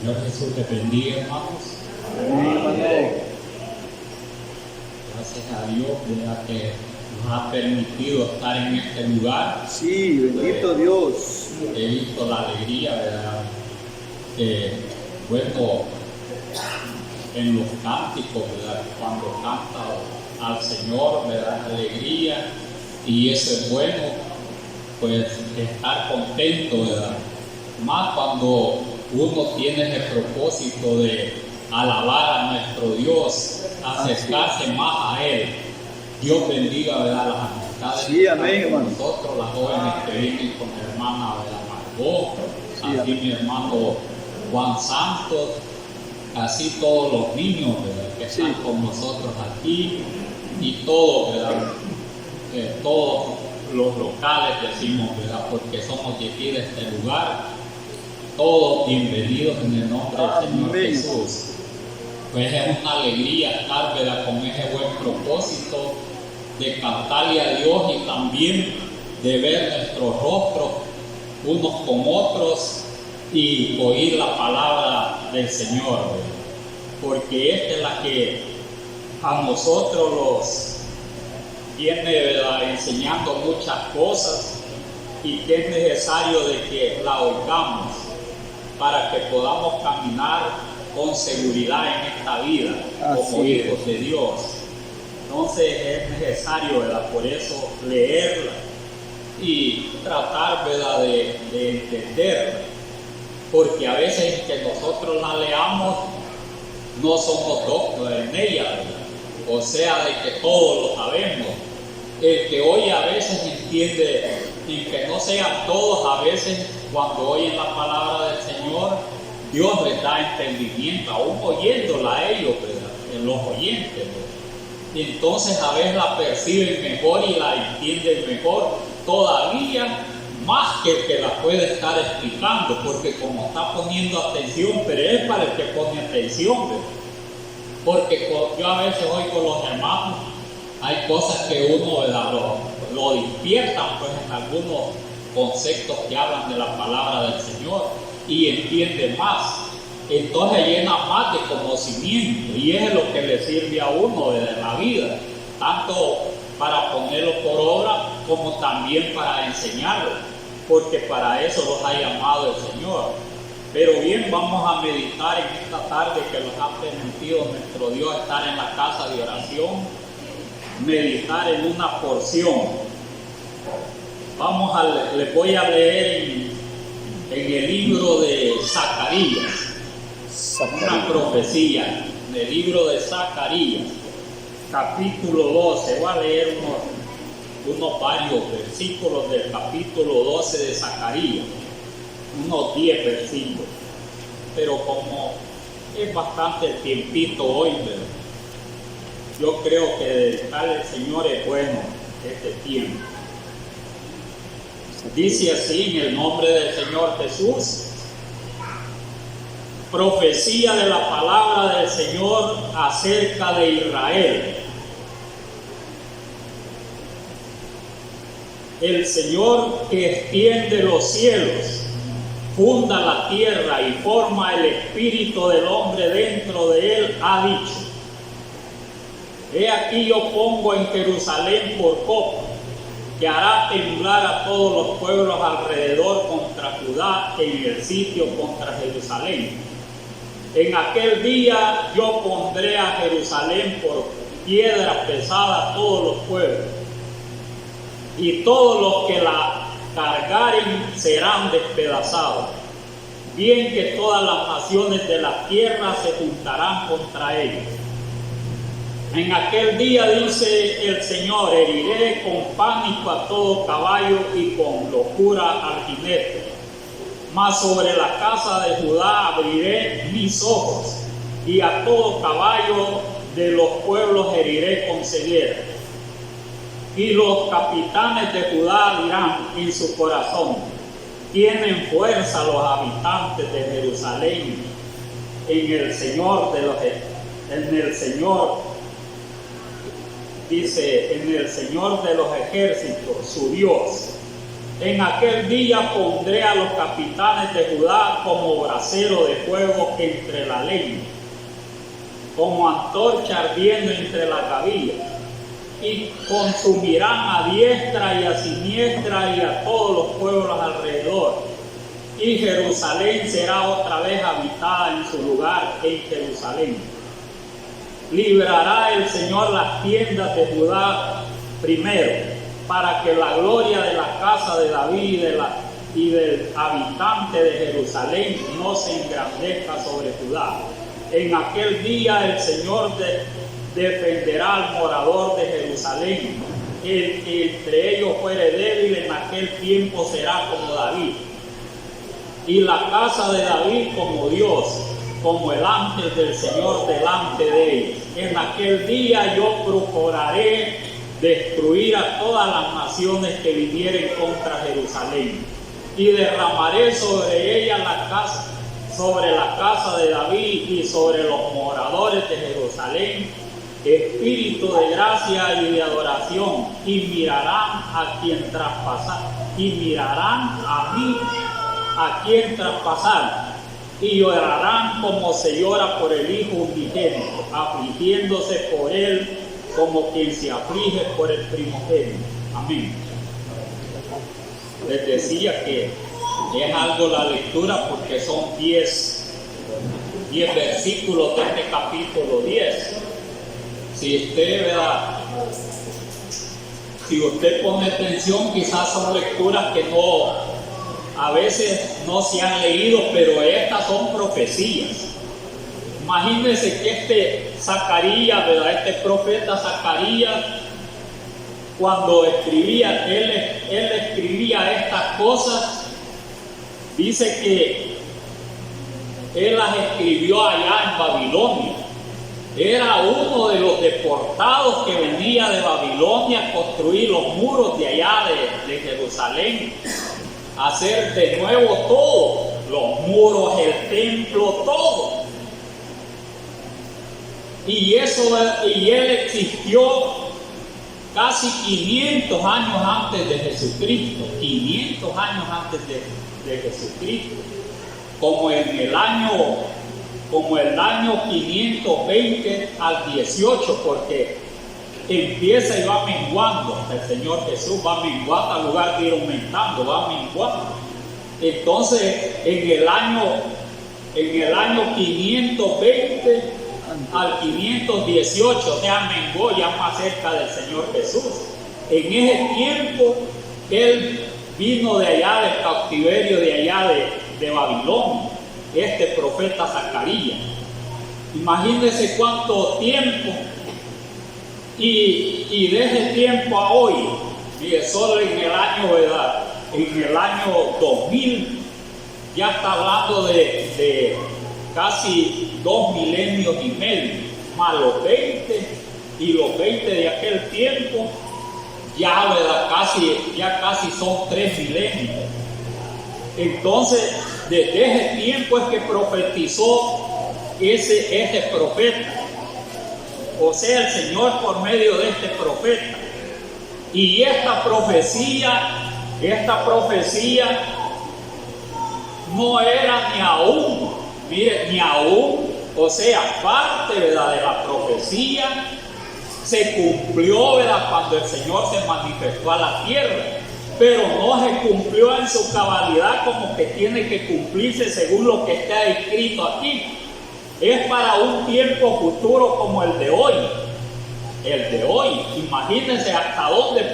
Señor Jesús te bendiga, hermanos. Amén. Gracias a Dios, ¿verdad?, que nos ha permitido estar en este lugar. Sí, bendito Dios. He visto la alegría, ¿verdad?, que bueno, en los cánticos, ¿verdad?, cuando canta al Señor, ¿verdad?, alegría, y eso es bueno, pues estar contento, ¿verdad?, más cuando uno tiene el propósito de alabar a nuestro Dios, acercarse más a Él. Dios bendiga, ¿verdad?, las amistades. Sí, amén, hermano. Nosotros, las jóvenes que vienen con mi hermana, ¿verdad?, Margot, Sí, aquí mi hermano Juan Santos, así todos los niños, ¿verdad?, que están con nosotros aquí, y todos, ¿verdad?, todos los locales decimos, ¿verdad?, porque somos de aquí, de este lugar. Todos bienvenidos en el nombre del Señor Jesús. Pues es una alegría estar, ¿verdad?, con ese buen propósito de cantarle a Dios y también de ver nuestros rostros unos con otros y oír la palabra del Señor, ¿verdad?, porque esta es la que a nosotros los viene, ¿verdad?, enseñando muchas cosas, y que es necesario de que la oigamos para que podamos caminar con seguridad en esta vida como hijos de Dios. Entonces es necesario, ¿verdad?, por eso leerla y tratar, ¿verdad?, de entenderla, porque a veces que nosotros la leamos no somos doctos en ella, ¿verdad?, o sea, de que todos lo sabemos. El que oye a veces entiende, y que no sean todos, a veces cuando oyen la palabra del Señor, Dios les da entendimiento, aún oyéndola a ellos, ¿verdad?, en los oyentes, ¿verdad?, y entonces a veces la perciben mejor y la entienden mejor, todavía más que el que la puede estar explicando, porque como está poniendo atención, pero es para el que pone atención, ¿verdad?, porque yo a veces oigo los hermanos, hay cosas que uno, ¿verdad?, lo despiertan, pues, en algunos conceptos que hablan de la palabra del Señor, y entiende más, entonces llena más de conocimiento, y es lo que le sirve a uno de la vida, tanto para ponerlo por obra como también para enseñarlo, porque para eso los ha llamado el Señor. Pero bien, vamos a meditar en esta tarde que nos ha permitido nuestro Dios estar en la casa de oración, meditar en una porción. Les voy a leer en el libro de Zacarías, una profecía del libro de Zacarías, capítulo 12. Voy a leer unos varios versículos del capítulo 12 de Zacarías, unos 10 versículos, pero como es bastante tiempito hoy, ¿verdad?, yo creo que dedicarle al Señor es bueno este tiempo. Dice así en el nombre del Señor Jesús: profecía de la palabra del Señor acerca de Israel. El Señor que extiende los cielos, funda la tierra y forma el espíritu del hombre dentro de él, ha dicho: he aquí yo pongo en Jerusalén por copa, que hará temblar a todos los pueblos alrededor contra Judá, en el sitio contra Jerusalén. En aquel día yo pondré a Jerusalén por piedra pesada a todos los pueblos, y todos los que la cargaren serán despedazados. Bien que todas las naciones de la tierra se juntarán contra ellos. En aquel día, dice el Señor, heriré con pánico a todo caballo y con locura al jinete. Mas sobre la casa de Judá abriré mis ojos, y a todo caballo de los pueblos heriré con ceguera. Y los capitanes de Judá dirán en su corazón: tienen fuerza los habitantes de Jerusalén en el Señor dice, en el Señor de los ejércitos, su Dios. En aquel día pondré a los capitanes de Judá como brasero de fuego entre la leña, como antorcha ardiendo entre las gavillas, y consumirán a diestra y a siniestra y a todos los pueblos alrededor. Y Jerusalén será otra vez habitada en su lugar en Jerusalén. Librará el Señor las tiendas de Judá primero, para que la gloria de la casa de David y del habitante de Jerusalén no se engrandezca sobre Judá. En aquel día el Señor defenderá al morador de Jerusalén. El que entre ellos fuere débil en aquel tiempo será como David, y la casa de David como Dios, como el ángel del Señor delante de ellos. En aquel día yo procuraré destruir a todas las naciones que vinieren contra Jerusalén, y derramaré sobre ella sobre la casa de David y sobre los moradores de Jerusalén, espíritu de gracia y de adoración, y mirarán a quien traspasar, y mirarán a mí a quien traspasar, y llorarán como se llora por el hijo unigénito, afligiéndose por él como quien se aflige por el primogénito. Amén. Les decía que es algo la lectura porque son 10 versículos de este capítulo 10. Si usted pone atención, quizás son lecturas que a veces no se han leído, pero estas son profecías. Imagínense que Zacarías, ¿verdad? Este profeta Zacarías, cuando escribía, él escribía estas cosas, dice que él las escribió allá en Babilonia. Era uno de los deportados que venía de Babilonia a construir los muros de allá de Jerusalén, a hacer de nuevo todo, los muros, el templo, todo. Y él existió casi 500 años antes de Jesucristo, 500 años antes de Jesucristo, como el año 520 al 18, porque empieza y va menguando. El Señor Jesús va menguando al lugar de ir aumentando, va menguando. Entonces, en el año 520 al 518, o sea, menguó ya más cerca del Señor Jesús. En ese tiempo, él vino de allá, del cautiverio de allá de Babilonia, este profeta Zacarías. Imagínense cuánto tiempo, y de ese tiempo a hoy, mire, solo en el año, ¿verdad? En el año 2000, ya está hablando de casi 2 milenios y medio, más los 20 y los 20 de aquel tiempo, ya, ¿verdad? Casi son 3 milenios. Entonces, desde ese tiempo es que profetizó ese profeta, o sea, el Señor por medio de este profeta. Y esta profecía no era ni aún, o sea, parte, ¿verdad?, de la profecía se cumplió, ¿verdad?, cuando el Señor se manifestó a la tierra, pero no se cumplió en su cabalidad como que tiene que cumplirse según lo que está escrito aquí. Es para un tiempo futuro como el de hoy. Imagínense hasta dónde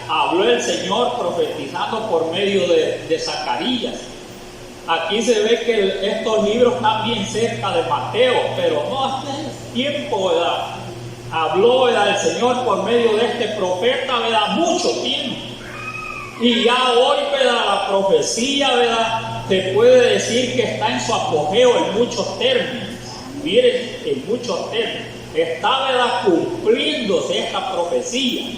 habló el Señor profetizando por medio de Zacarías. Aquí se ve que estos libros están bien cerca de Mateo, pero no hace tiempo, ¿verdad? Habló, ¿verdad?, el Señor por medio de este profeta, ¿verdad?, mucho tiempo. Y ya hoy, ¿verdad?, la profecía, ¿verdad?, se puede decir que está en su apogeo en muchos términos. Miren, en muchos términos. Está, ¿verdad?, cumpliéndose esta profecía.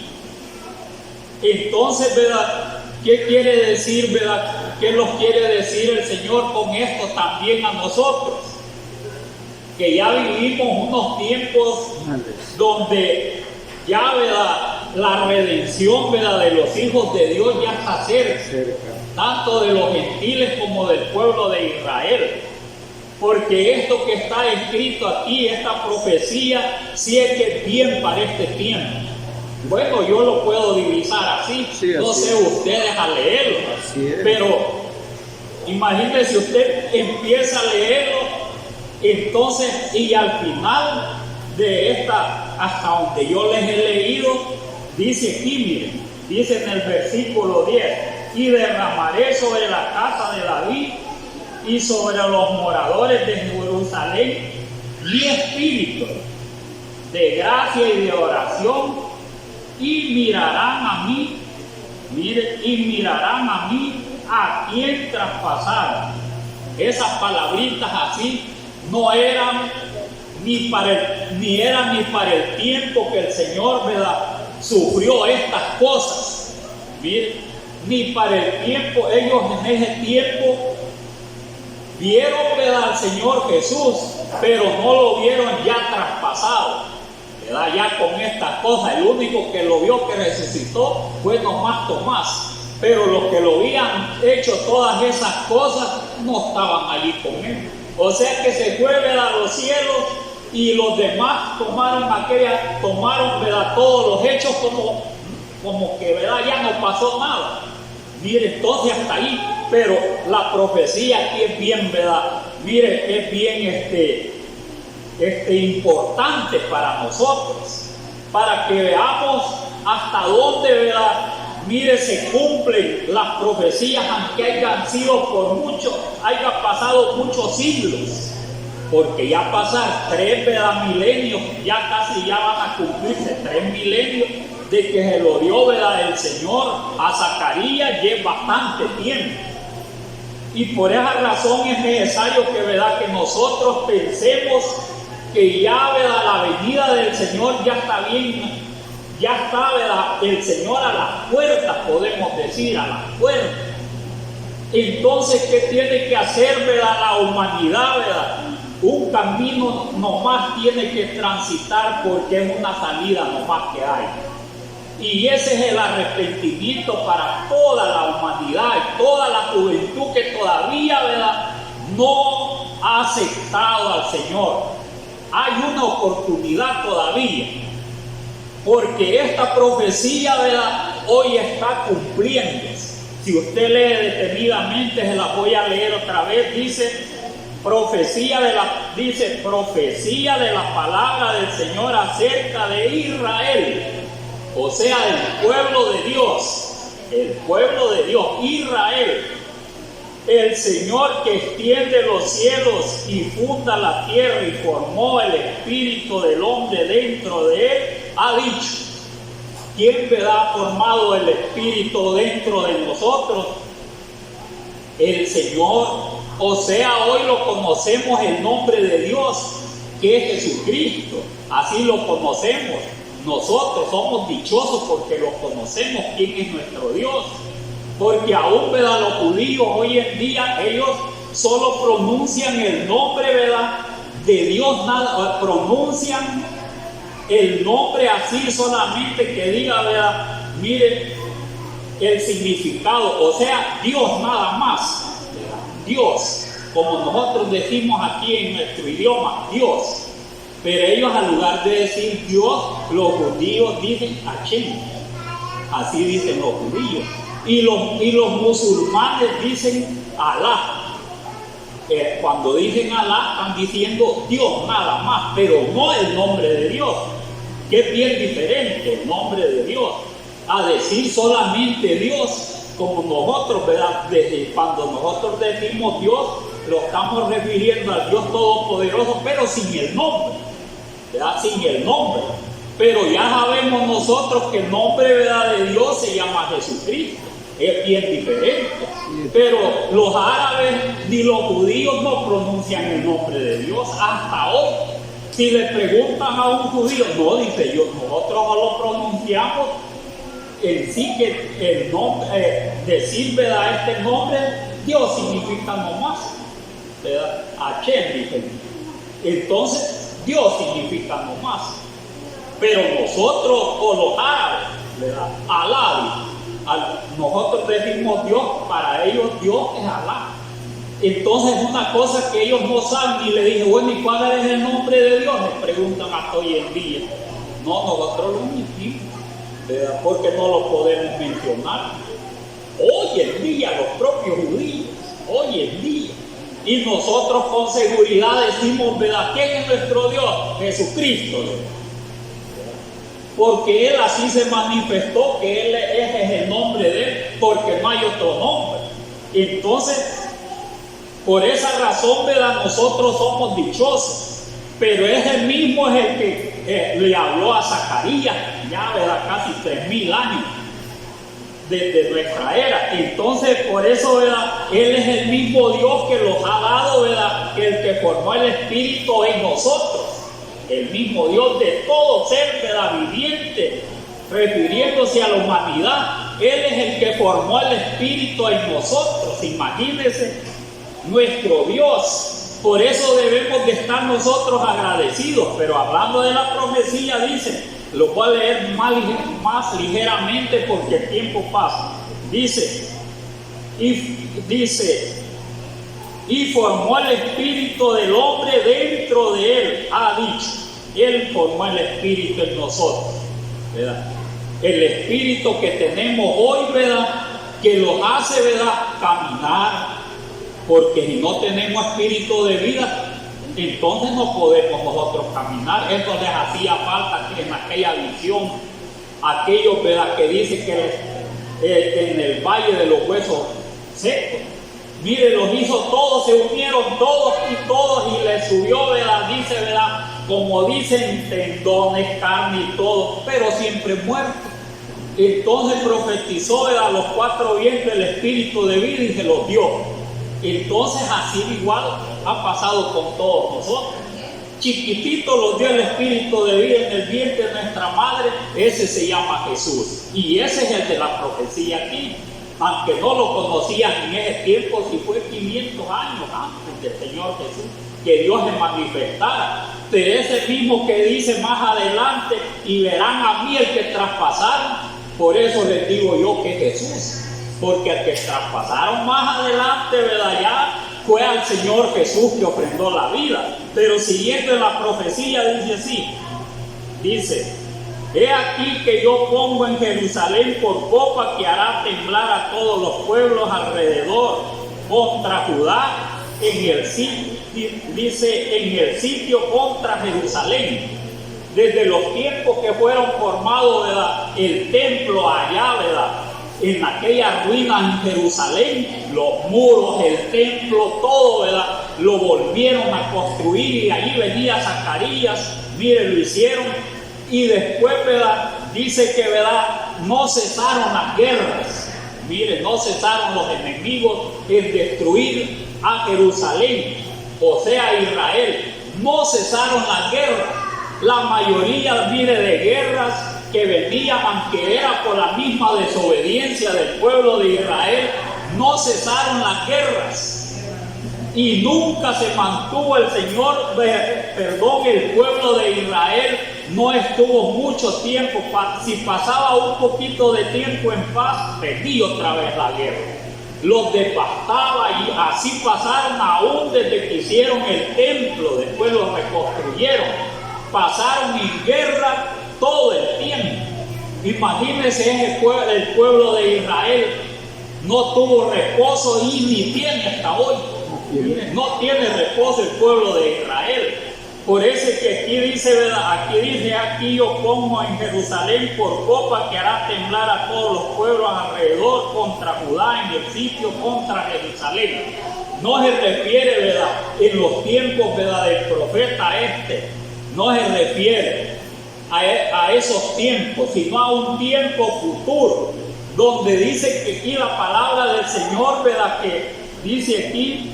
Entonces, ¿verdad?, ¿qué quiere decir, verdad? ¿Qué nos quiere decir el Señor con esto también a nosotros? Que ya vivimos unos tiempos donde ya, ¿verdad?, la redención, ¿verdad?, de los hijos de Dios ya está cerca, tanto de los gentiles como del pueblo de Israel. Porque esto que está escrito aquí, esta profecía, sí es que es bien para este tiempo. Bueno, yo lo puedo divisar así, Sí, no así sé es. ustedes a leerlo, Así es. pero imagínense usted empieza a leerlo, entonces, y al final de esta, hasta donde yo les he leído, dice aquí, miren, dice en el versículo 10, y derramaré sobre la casa de David y sobre los moradores de Jerusalén mi espíritu de gracia y de oración, y mirarán a mí, miren, y mirarán a mí a quien traspasaron. Esas palabritas así no eran ni eran ni para el tiempo que el Señor, ¿verdad?, sufrió estas cosas. Miren, ni para el tiempo, ellos en ese tiempo vieron, ¿verdad?, al Señor Jesús, pero no lo vieron ya traspasado, ¿verdad?, ya con estas cosas. El único que lo vio que resucitó fue nomás Tomás, pero los que lo habían hecho todas esas cosas no estaban allí con él. O sea que se fue, ¿verdad?, a los cielos, y los demás tomaron, ¿verdad?, todos los hechos como que, ¿verdad?, ya no pasó nada. Mire, entonces hasta ahí, pero la profecía aquí es bien, ¿verdad?, mire, es bien importante para nosotros, para que veamos hasta dónde, ¿verdad?, mire, se cumplen las profecías, aunque hayan sido hayan pasado muchos siglos, porque ya pasar 3, ¿verdad?, milenios, ya casi ya van a cumplirse 3 milenios de que se lo dio, ¿verdad?, el Señor a Zacarías, y es bastante tiempo. Y por esa razón es necesario que, ¿verdad?, que nosotros pensemos que ya, ¿verdad?, la venida del Señor ya está bien, ya está, ¿verdad?, el Señor a las puertas, podemos decir, a las puertas. Entonces, ¿qué tiene que hacer, ¿verdad?, la humanidad, ¿verdad? Un camino nomás tiene que transitar, porque es una salida nomás que hay. Y ese es el arrepentimiento para toda la humanidad y toda la juventud que todavía, ¿verdad?, no ha aceptado al Señor. Hay una oportunidad todavía, porque esta profecía, ¿verdad?, hoy está cumpliéndose. Si usted lee detenidamente, se la voy a leer otra vez. Dice profecía de la palabra del Señor acerca de Israel, o sea, el pueblo de Dios, Israel, el Señor que extiende los cielos y funda la tierra y formó el espíritu del hombre dentro de él, ha dicho. ¿Quién, ¿verdad?, ha formado el espíritu dentro de nosotros? El Señor. O sea, hoy lo conocemos el nombre de Dios, que es Jesucristo. Así lo conocemos. Nosotros somos dichosos porque lo conocemos, quién es nuestro Dios. Porque aún, ¿verdad?, los judíos hoy en día, ellos solo pronuncian el nombre, ¿verdad?, de Dios, nada, pronuncian el nombre así solamente, que diga, ¿verdad?, mire el significado, o sea, Dios nada más, ¿verdad?, Dios, como nosotros decimos aquí en nuestro idioma, Dios. Pero ellos, al lugar de decir Dios, los judíos dicen Hashem, así dicen los judíos. Y los musulmanes dicen Alá. Cuando dicen Alá, están diciendo Dios nada más, pero no el nombre de Dios, que es bien diferente el nombre de Dios a decir solamente Dios, como nosotros, ¿verdad? Desde cuando nosotros decimos Dios, lo estamos refiriendo al Dios Todopoderoso, pero sin el nombre, ¿verdad?, sin el nombre. Pero ya sabemos nosotros que el nombre, ¿verdad?, de Dios se llama Jesucristo. Es bien diferente. Pero los árabes ni los judíos no pronuncian el nombre de Dios hasta hoy. Si le preguntan a un judío, no, dice yo, nosotros no lo pronunciamos en sí, que el nombre, decir, ¿verdad?, este nombre, Dios significa nomás, ¿verdad? Hashem, dicen. Entonces, Dios significa nomás. Pero nosotros, o los árabes, ¿verdad? Alá. Nosotros decimos Dios, para ellos Dios es Alá. Entonces una cosa que ellos no saben, y le dije, bueno, ¿y cuál es el nombre de Dios? Me preguntan hasta hoy en día. No, nosotros lo omitimos, ¿verdad? Porque no lo podemos mencionar. Hoy en día, los propios judíos, hoy en día. Y nosotros con seguridad decimos, ¿verdad? ¿Quién es nuestro Dios? Jesucristo, ¿verdad? Porque Él así se manifestó, que ese es el nombre de Él, porque no hay otro nombre. Entonces, por esa razón, ¿verdad? Nosotros somos dichosos, pero ese mismo es el que le habló a Zacarías, ya, ¿verdad? Casi 3000 años desde nuestra era. Entonces, por eso, ¿verdad? Él es el mismo Dios que los ha dado, ¿verdad? El que formó el Espíritu en nosotros. El mismo Dios de todo ser, ¿verdad? Viviente, refiriéndose a la humanidad. Él es el que formó el Espíritu en nosotros. Imagínense, nuestro Dios. Por eso debemos de estar nosotros agradecidos. Pero hablando de la profecía, dice, lo voy a leer más ligeramente porque el tiempo pasa. Dice, y formó el espíritu del hombre dentro de él. Ha dicho, él formó el espíritu en nosotros, ¿verdad? El espíritu que tenemos hoy, ¿verdad? Que los hace, ¿verdad? Caminar. Porque si no tenemos espíritu de vida, entonces no podemos nosotros caminar. Eso les hacía falta en aquella visión. Aquellos, ¿verdad? Que dicen que en el valle de los huesos secos. Mire, los hizo todos, se unieron todos y les subió, ¿verdad? Dice, ¿verdad? Como dicen, tendones, carne y todo, pero siempre muertos. Entonces profetizó, ¿verdad? Los 4 vientos del espíritu de vida y se los dio. Entonces así igual ha pasado con todos nosotros. Chiquitito los dio el espíritu de vida en el vientre de nuestra madre. Ese se llama Jesús. Y ese es el de la profecía aquí. Aunque no lo conocían en ese tiempo, si fue 500 años antes del Señor Jesús, que Dios se manifestara. Pero ese mismo que dice más adelante, y verán a mí el que traspasaron, por eso les digo yo que Jesús. Porque el que traspasaron más adelante, ¿verdad? Ya fue al Señor Jesús que ofrendó la vida. Pero siguiendo en la profecía dice así, dice, he aquí que yo pongo en Jerusalén por copa que hará temblar a todos los pueblos alrededor contra Judá en el sitio, dice, en el sitio contra Jerusalén. Desde los tiempos que fueron formados, ¿verdad? El templo allá, ¿verdad? En aquellas ruinas en Jerusalén, los muros, el templo, todo, ¿verdad? Lo volvieron a construir y allí venía Zacarías, mire, lo hicieron. Y después, ¿verdad? Dice que, ¿verdad? No cesaron las guerras. Mire, no cesaron los enemigos en destruir a Jerusalén, o sea, Israel. No cesaron las guerras. La mayoría, mire, de guerras que venían, aunque era por la misma desobediencia del pueblo de Israel, no cesaron las guerras. Y nunca se mantuvo el Señor, el pueblo de Israel no estuvo mucho tiempo. Si pasaba un poquito de tiempo en paz, venía otra vez la guerra. Los devastaba y así pasaron aún desde que hicieron el templo, después lo reconstruyeron. Pasaron en guerra todo el tiempo. Imagínense, el pueblo de Israel no tuvo reposo y ni tiene hasta hoy. No tiene reposo el pueblo de Israel. Por eso es que aquí dice, ¿verdad? Aquí dice, aquí yo pongo en Jerusalén por copa que hará temblar a todos los pueblos alrededor contra Judá en el sitio contra Jerusalén. No se refiere, ¿verdad? En los tiempos, ¿verdad? Del profeta no se refiere a esos tiempos, sino a un tiempo futuro, donde dice que aquí la palabra del Señor, ¿verdad? Que dice aquí,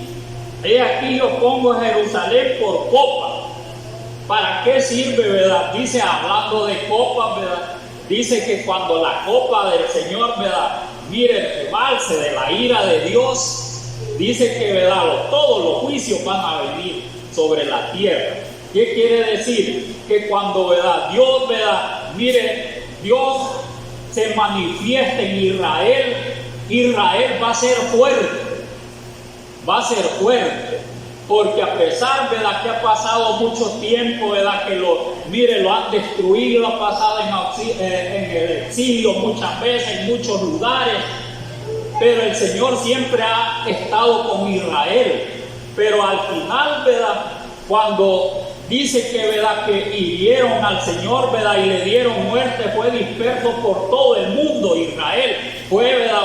he aquí yo pongo Jerusalén por copa. ¿Para qué sirve, verdad? Dice, hablando de copas, ¿verdad? Dice que cuando la copa del Señor, ¿verdad? Mire, el rebalse de la ira de Dios, dice que, ¿verdad? Todos los juicios van a venir sobre la tierra. ¿Qué quiere decir? Que cuando, ¿verdad? Dios, ¿verdad? Mire, Dios se manifieste en Israel, Israel va a ser fuerte, porque a pesar de que ha pasado mucho tiempo, ¿verdad? Que lo han destruido, ha pasado en el exilio muchas veces, en muchos lugares, pero el Señor siempre ha estado con Israel. Pero al final, ¿verdad? Cuando dice que, ¿verdad?, que hirieron al Señor, ¿verdad?, y le dieron muerte, fue disperso por todo el mundo. Israel fue, ¿verdad?,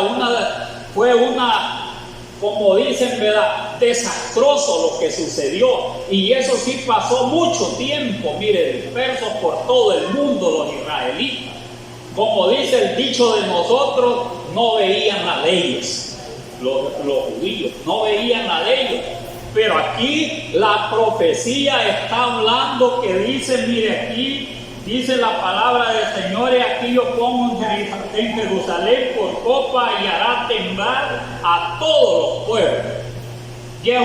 fue una, como dicen, ¿verdad?, desastroso lo que sucedió. Y eso sí pasó mucho tiempo, mire, dispersos por todo el mundo los israelitas. Como dice el dicho de nosotros, no veían las leyes. Los judíos no veían las leyes. Pero aquí la profecía está hablando que dice, mire, aquí dice la palabra del Señor, y aquí yo pongo en Jerusalén por copa y hará temblar a todos los pueblos. Y es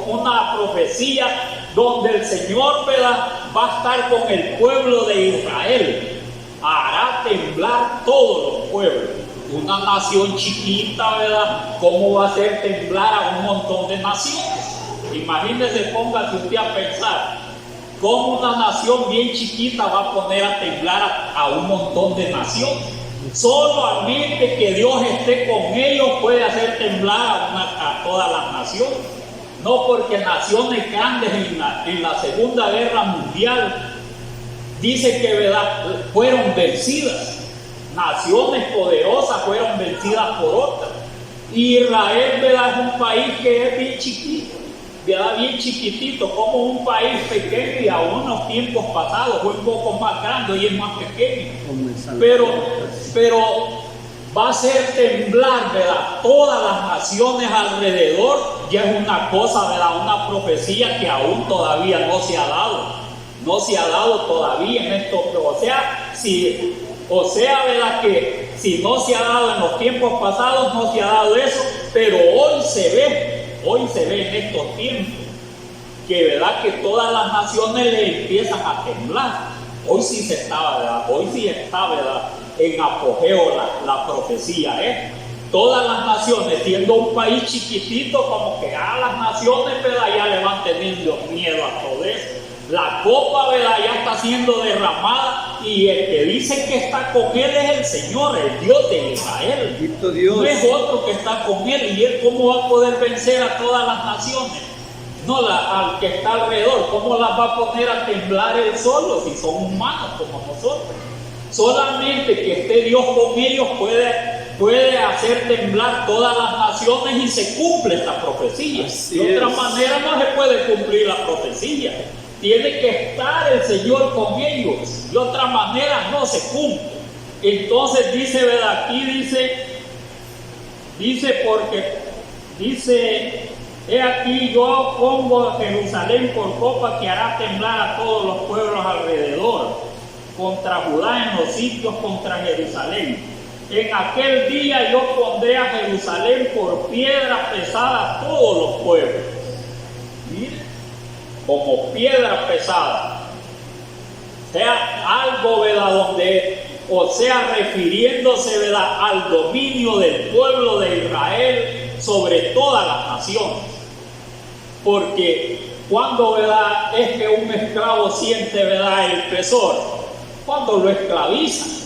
una profecía donde el Señor, ¿verdad?, va a estar con el pueblo de Israel. Hará temblar todos los pueblos. Una nación chiquita, ¿verdad?, ¿cómo va a hacer temblar a un montón de naciones? Imagínese, póngase usted a pensar, cómo una nación bien chiquita va a poner a temblar a un montón de naciones. Solamente que Dios esté con ellos puede hacer temblar a todas las naciones. No porque naciones grandes en la Segunda Guerra Mundial, dice que, ¿verdad?, fueron vencidas. Naciones poderosas fueron vencidas por otras. Israel, ¿verdad?, es un país que es bien chiquito, ¿verdad?, bien chiquitito, como un país pequeño, y a unos tiempos pasados fue un poco más grande y es más pequeño. Pero va a hacer temblar, ¿verdad?, todas las naciones alrededor. Ya es una cosa, ¿verdad?, una profecía que aún todavía no se ha dado todavía en esto. O sea, ¿verdad?, que si no se ha dado en los tiempos pasados, no se ha dado eso, pero hoy se ve en estos tiempos, que, ¿verdad?, que todas las naciones le empiezan a temblar. Hoy sí está, ¿verdad?, en apogeo la profecía, Todas las naciones, siendo un país chiquitito, como que a las naciones, ¿verdad?, ya le van teniendo miedo a todo eso. La copa, ¿verdad?, ya está siendo derramada, y el que dice que está con él es el Señor, el Dios de Israel. No es otro que está con él. ¿Y él cómo va a poder vencer a todas las naciones? No, al que está alrededor. ¿Cómo las va a poner a temblar él solo si son humanos como nosotros? Solamente que esté Dios con ellos puede hacer temblar todas las naciones, y se cumple esta profecía. De otra manera no se puede cumplir la profecía. Tiene que estar el Señor con ellos, de otra manera no se cumple. Entonces dice, ¿verdad?, aquí dice, he aquí yo pongo a Jerusalén por copa que hará temblar a todos los pueblos alrededor, contra Judá en los sitios contra Jerusalén. En aquel día yo pondré a Jerusalén por piedra pesada a todos los pueblos. Mire, como piedra pesada. Sea algo, ¿verdad?, refiriéndose, ¿verdad?, al dominio del pueblo de Israel sobre todas las naciones. Porque cuando, ¿verdad?, es que un esclavo siente, ¿verdad?, el pesor, cuando lo esclavizan,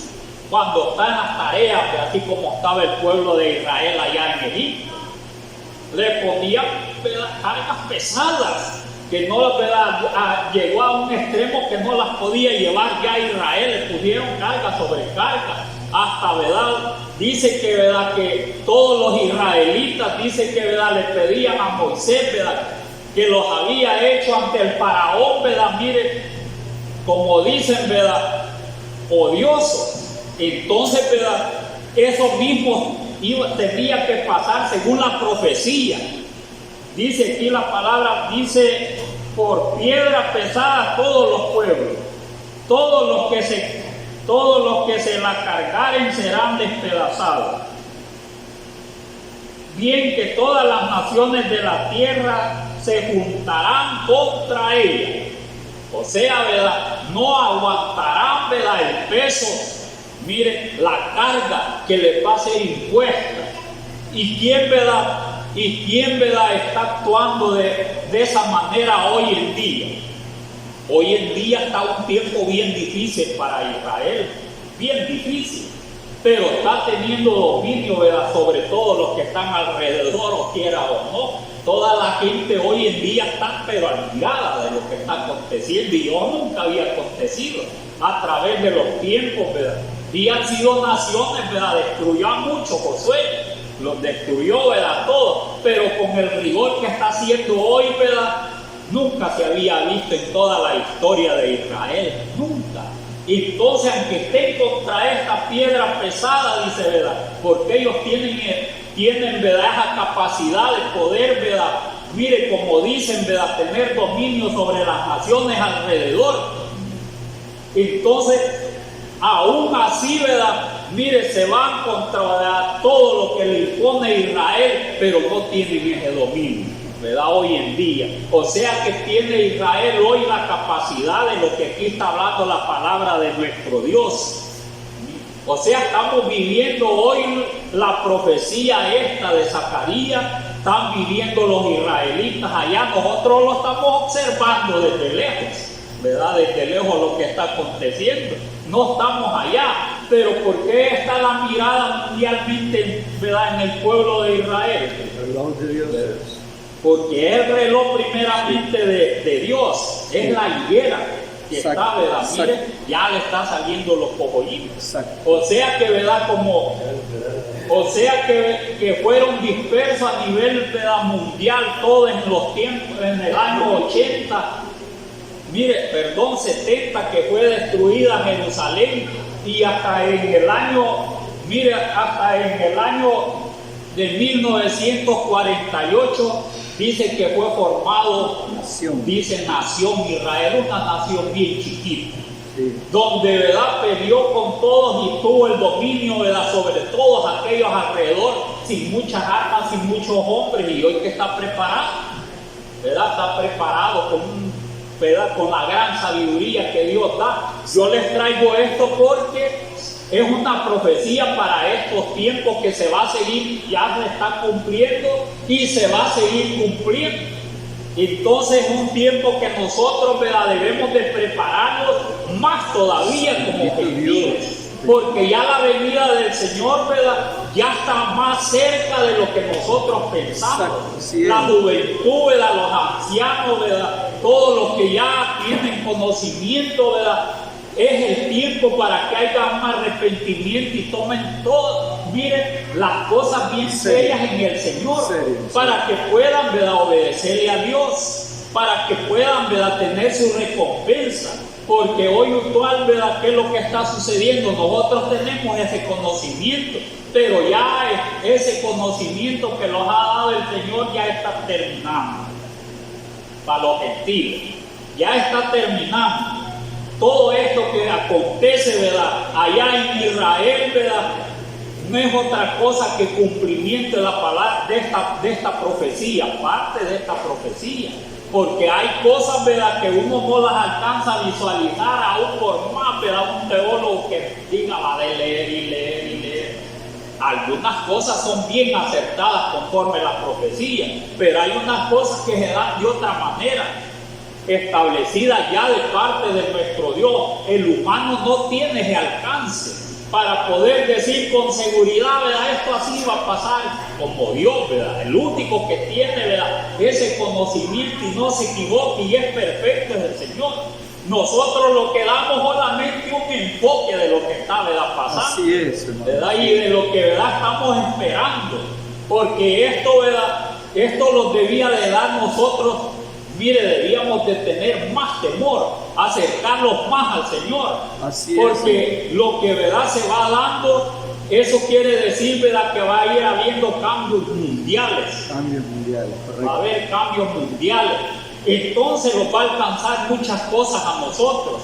cuando está en las tareas, así como estaba el pueblo de Israel allá en Egipto, le ponían, ¿verdad?, cargas pesadas, que no, ¿verdad?, llegó a un extremo que no las podía llevar ya Israel. Le pusieron carga sobre carga, hasta, ¿verdad?, dice que, ¿verdad?, que todos los israelitas, dice que, ¿verdad?, le pedían a Moisés, ¿verdad?, que los había hecho ante el faraón, ¿verdad?, mire, como dicen, ¿verdad?, odiosos. Entonces, ¿verdad?, eso mismo tenía que pasar según la profecía. Dice aquí la palabra, dice, por piedra pesada a todos los pueblos, todos los que se la cargaren serán despedazados. Bien que todas las naciones de la tierra se juntarán contra ella. O sea, ¿verdad?, no aguantarán, ¿verdad?, el peso mire, la carga que le va a ser impuesta. ¿Y quién, verdad? ¿Y quién, verdad, está actuando de esa manera hoy en día? Hoy en día está un tiempo bien difícil para Israel, bien difícil, pero está teniendo dominio, ¿verdad?, sobre todos los que están alrededor, o quiera o no. Toda la gente hoy en día está pero admirada de lo que está aconteciendo, y yo nunca había acontecido a través de los tiempos, ¿verdad? Y han sido naciones, ¿verdad? Destruyó a muchos Josué, los destruyó, ¿verdad?, todos, pero con el rigor que está haciendo hoy, ¿verdad?, nunca se había visto en toda la historia de Israel, nunca. Entonces, aunque estén contra esta piedra pesada, dice, ¿verdad?, porque ellos tienen, ¿verdad?, esa capacidad de poder, ¿verdad?, mire, como dicen, ¿verdad?, tener dominio sobre las naciones alrededor. Entonces, aún así, ¿verdad?, mire, se van contra, ¿verdad?, todo lo que le impone Israel, pero no tienen ese dominio, ¿verdad?, hoy en día. O sea que tiene Israel hoy la capacidad de lo que aquí está hablando la palabra de nuestro Dios. O sea, estamos viviendo hoy la profecía esta de Zacarías, están viviendo los israelitas allá, nosotros lo estamos observando desde lejos, ¿verdad?, desde lejos lo que está aconteciendo. No estamos allá, pero ¿por qué está la mirada mundialmente, ¿verdad?, en el pueblo de Israel? Perdón de Dios. Porque es el reloj primeramente de Dios, es la higuera que exacto, está, ¿verdad? exacto. Mire, ya le están saliendo los cogollitos. Exacto. O sea que, ¿verdad?, que fueron dispersos a nivel, ¿verdad?, mundial, todo en los tiempos, en el año 80, mire, perdón, 70, que fue destruida Jerusalén, y hasta en el año, mire, hasta en el año de 1948, dice que fue formado, dice, nación Israel, una nación bien chiquita, sí, donde, ¿verdad?, peleó con todos y tuvo el dominio, ¿verdad?, sobre todos aquellos alrededor, sin muchas armas, sin muchos hombres, y hoy que está preparado, ¿verdad?, está preparado ¿verdad?, con la gran sabiduría que Dios da. Yo les traigo esto porque es una profecía para estos tiempos que se va a seguir, ya se está cumpliendo y se va a seguir cumpliendo. Entonces es un tiempo que nosotros, ¿verdad?, debemos de prepararnos más todavía como gentiles, porque ya la venida del Señor, ¿verdad?, ya está más cerca de lo que nosotros pensamos. La juventud, ¿verdad?, los ancianos, ¿verdad?, todos los que ya tienen conocimiento, ¿verdad?, es el tiempo para que haya un arrepentimiento y tomen todo, miren, las cosas bien serias en el Señor, para que puedan, ¿verdad?, obedecerle a Dios, para que puedan, ¿verdad?, tener su recompensa. Porque hoy usual, ¿verdad?, ¿qué es lo que está sucediendo? Nosotros tenemos ese conocimiento, pero ya ese conocimiento que nos ha dado el Señor ya está terminando. Para los gentiles, ya está terminando. Todo esto que acontece, ¿verdad?, allá en Israel, ¿verdad?, no es otra cosa que cumplimiento de la palabra de esta profecía, parte de esta profecía. Porque hay cosas, ¿verdad?, que uno no las alcanza a visualizar, aún por más, ¿verdad?, un teólogo que diga, va de leer y leer y leer. Algunas cosas son bien acertadas conforme a la profecía, pero hay unas cosas que se dan de otra manera, establecidas ya de parte de nuestro Dios. El humano no tiene ese alcance para poder decir con seguridad, ¿verdad?, esto así va a pasar, como Dios, ¿verdad?, el único que tiene, ¿verdad?, ese conocimiento y no se equivoca y es perfecto es el Señor. Nosotros lo que damos solamente un enfoque de lo que está, ¿verdad?, pasando. Así es, hermano. ¿Verdad?, y de lo que, ¿verdad?, estamos esperando, porque esto, ¿verdad?, esto lo debía de dar nosotros. Mire, debíamos de tener más temor, acercarnos más al Señor. Así porque lo que, ¿verdad?, se va dando, eso quiere decir, ¿verdad?, que va a ir habiendo cambios mundiales. Cambios mundiales, correcto. Va a haber cambios mundiales. Entonces nos va a alcanzar muchas cosas a nosotros.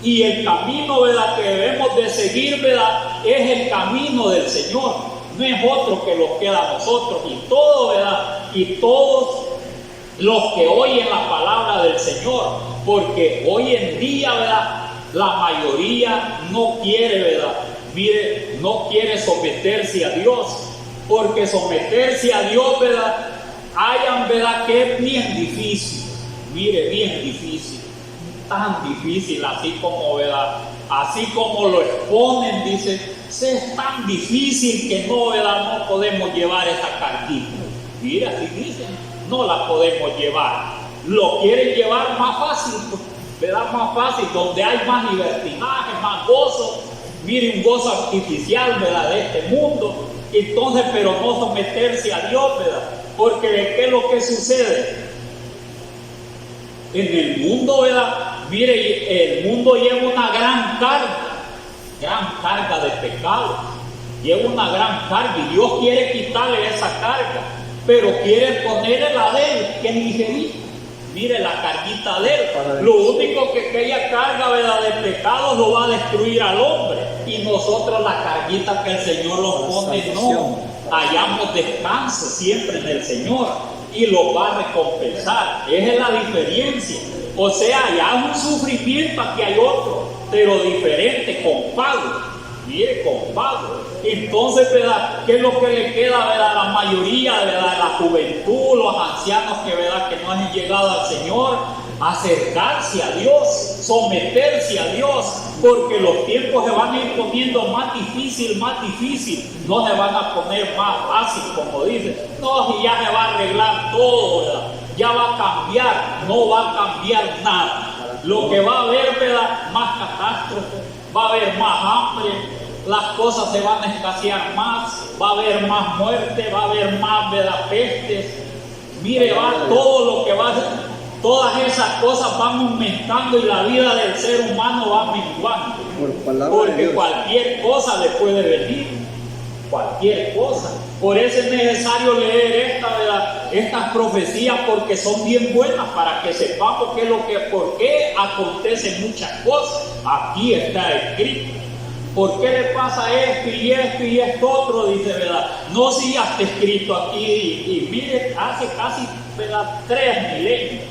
Y el camino, ¿verdad?, que debemos de seguir, ¿verdad?, es el camino del Señor. No es otro que nos queda a nosotros. Y todo, ¿verdad?, y todos los que oyen la palabra del Señor, porque hoy en día, ¿verdad?, la mayoría no quiere, ¿verdad?, mire, no quiere someterse a Dios, porque someterse a Dios, ¿verdad? Hayan, ¿verdad? Que es bien difícil, mire, bien difícil, tan difícil, así como, ¿verdad? Así como lo exponen, dice, es tan difícil que no, ¿verdad? No podemos llevar esa carguita. Mira, así dicen, no la podemos llevar. Lo quieren llevar más fácil, ¿verdad? Más fácil, donde hay más libertinaje, más gozo. Mire, un gozo artificial, ¿verdad? De este mundo. Entonces, pero no someterse a Dios, ¿verdad? Porque ¿qué es lo que sucede? En el mundo, ¿verdad? Mire, el mundo lleva una gran carga de pecado, lleva una gran carga y Dios quiere quitarle esa carga, pero quiere ponerle la de él, que es ligerita. Mire, la carguita de él, lo único que aquella carga, ¿verdad? De pecado lo va a destruir al hombre, y nosotros la carguita que el Señor nos pone, no, hallamos descanso siempre en el Señor y lo va a recompensar. Esa es la diferencia. O sea, ya es un sufrimiento, aquí hay otro, pero diferente, con pago. Mire, con pago. Entonces, ¿verdad? ¿Qué es lo que le queda, ¿verdad? La mayoría, ¿verdad? La juventud, los ancianos que, ¿verdad? Que no han llegado al Señor, acercarse a Dios, someterse a Dios, porque los tiempos se van a ir poniendo más difícil, no se van a poner más fácil, como dicen. No, y ya se va a arreglar todo, ¿verdad? Ya va a cambiar, no va a cambiar nada. Lo que va a haber, ¿verdad? Más catástrofe, va a haber más hambre, las cosas se van a escasear más, va a haber más muerte, va a haber más, ¿verdad? Pestes. Mire, va todo lo que va a ser, todas esas cosas van aumentando y la vida del ser humano va menguando. Porque cualquier cosa le puede venir, cualquier cosa. Por eso es necesario leer estas profecías, porque son bien buenas para que sepamos por qué acontecen muchas cosas. Aquí está escrito. ¿Por qué le pasa esto y esto y esto otro? Dice, ¿verdad? No, si ya está escrito aquí. Y mire, hace casi, ¿verdad? 3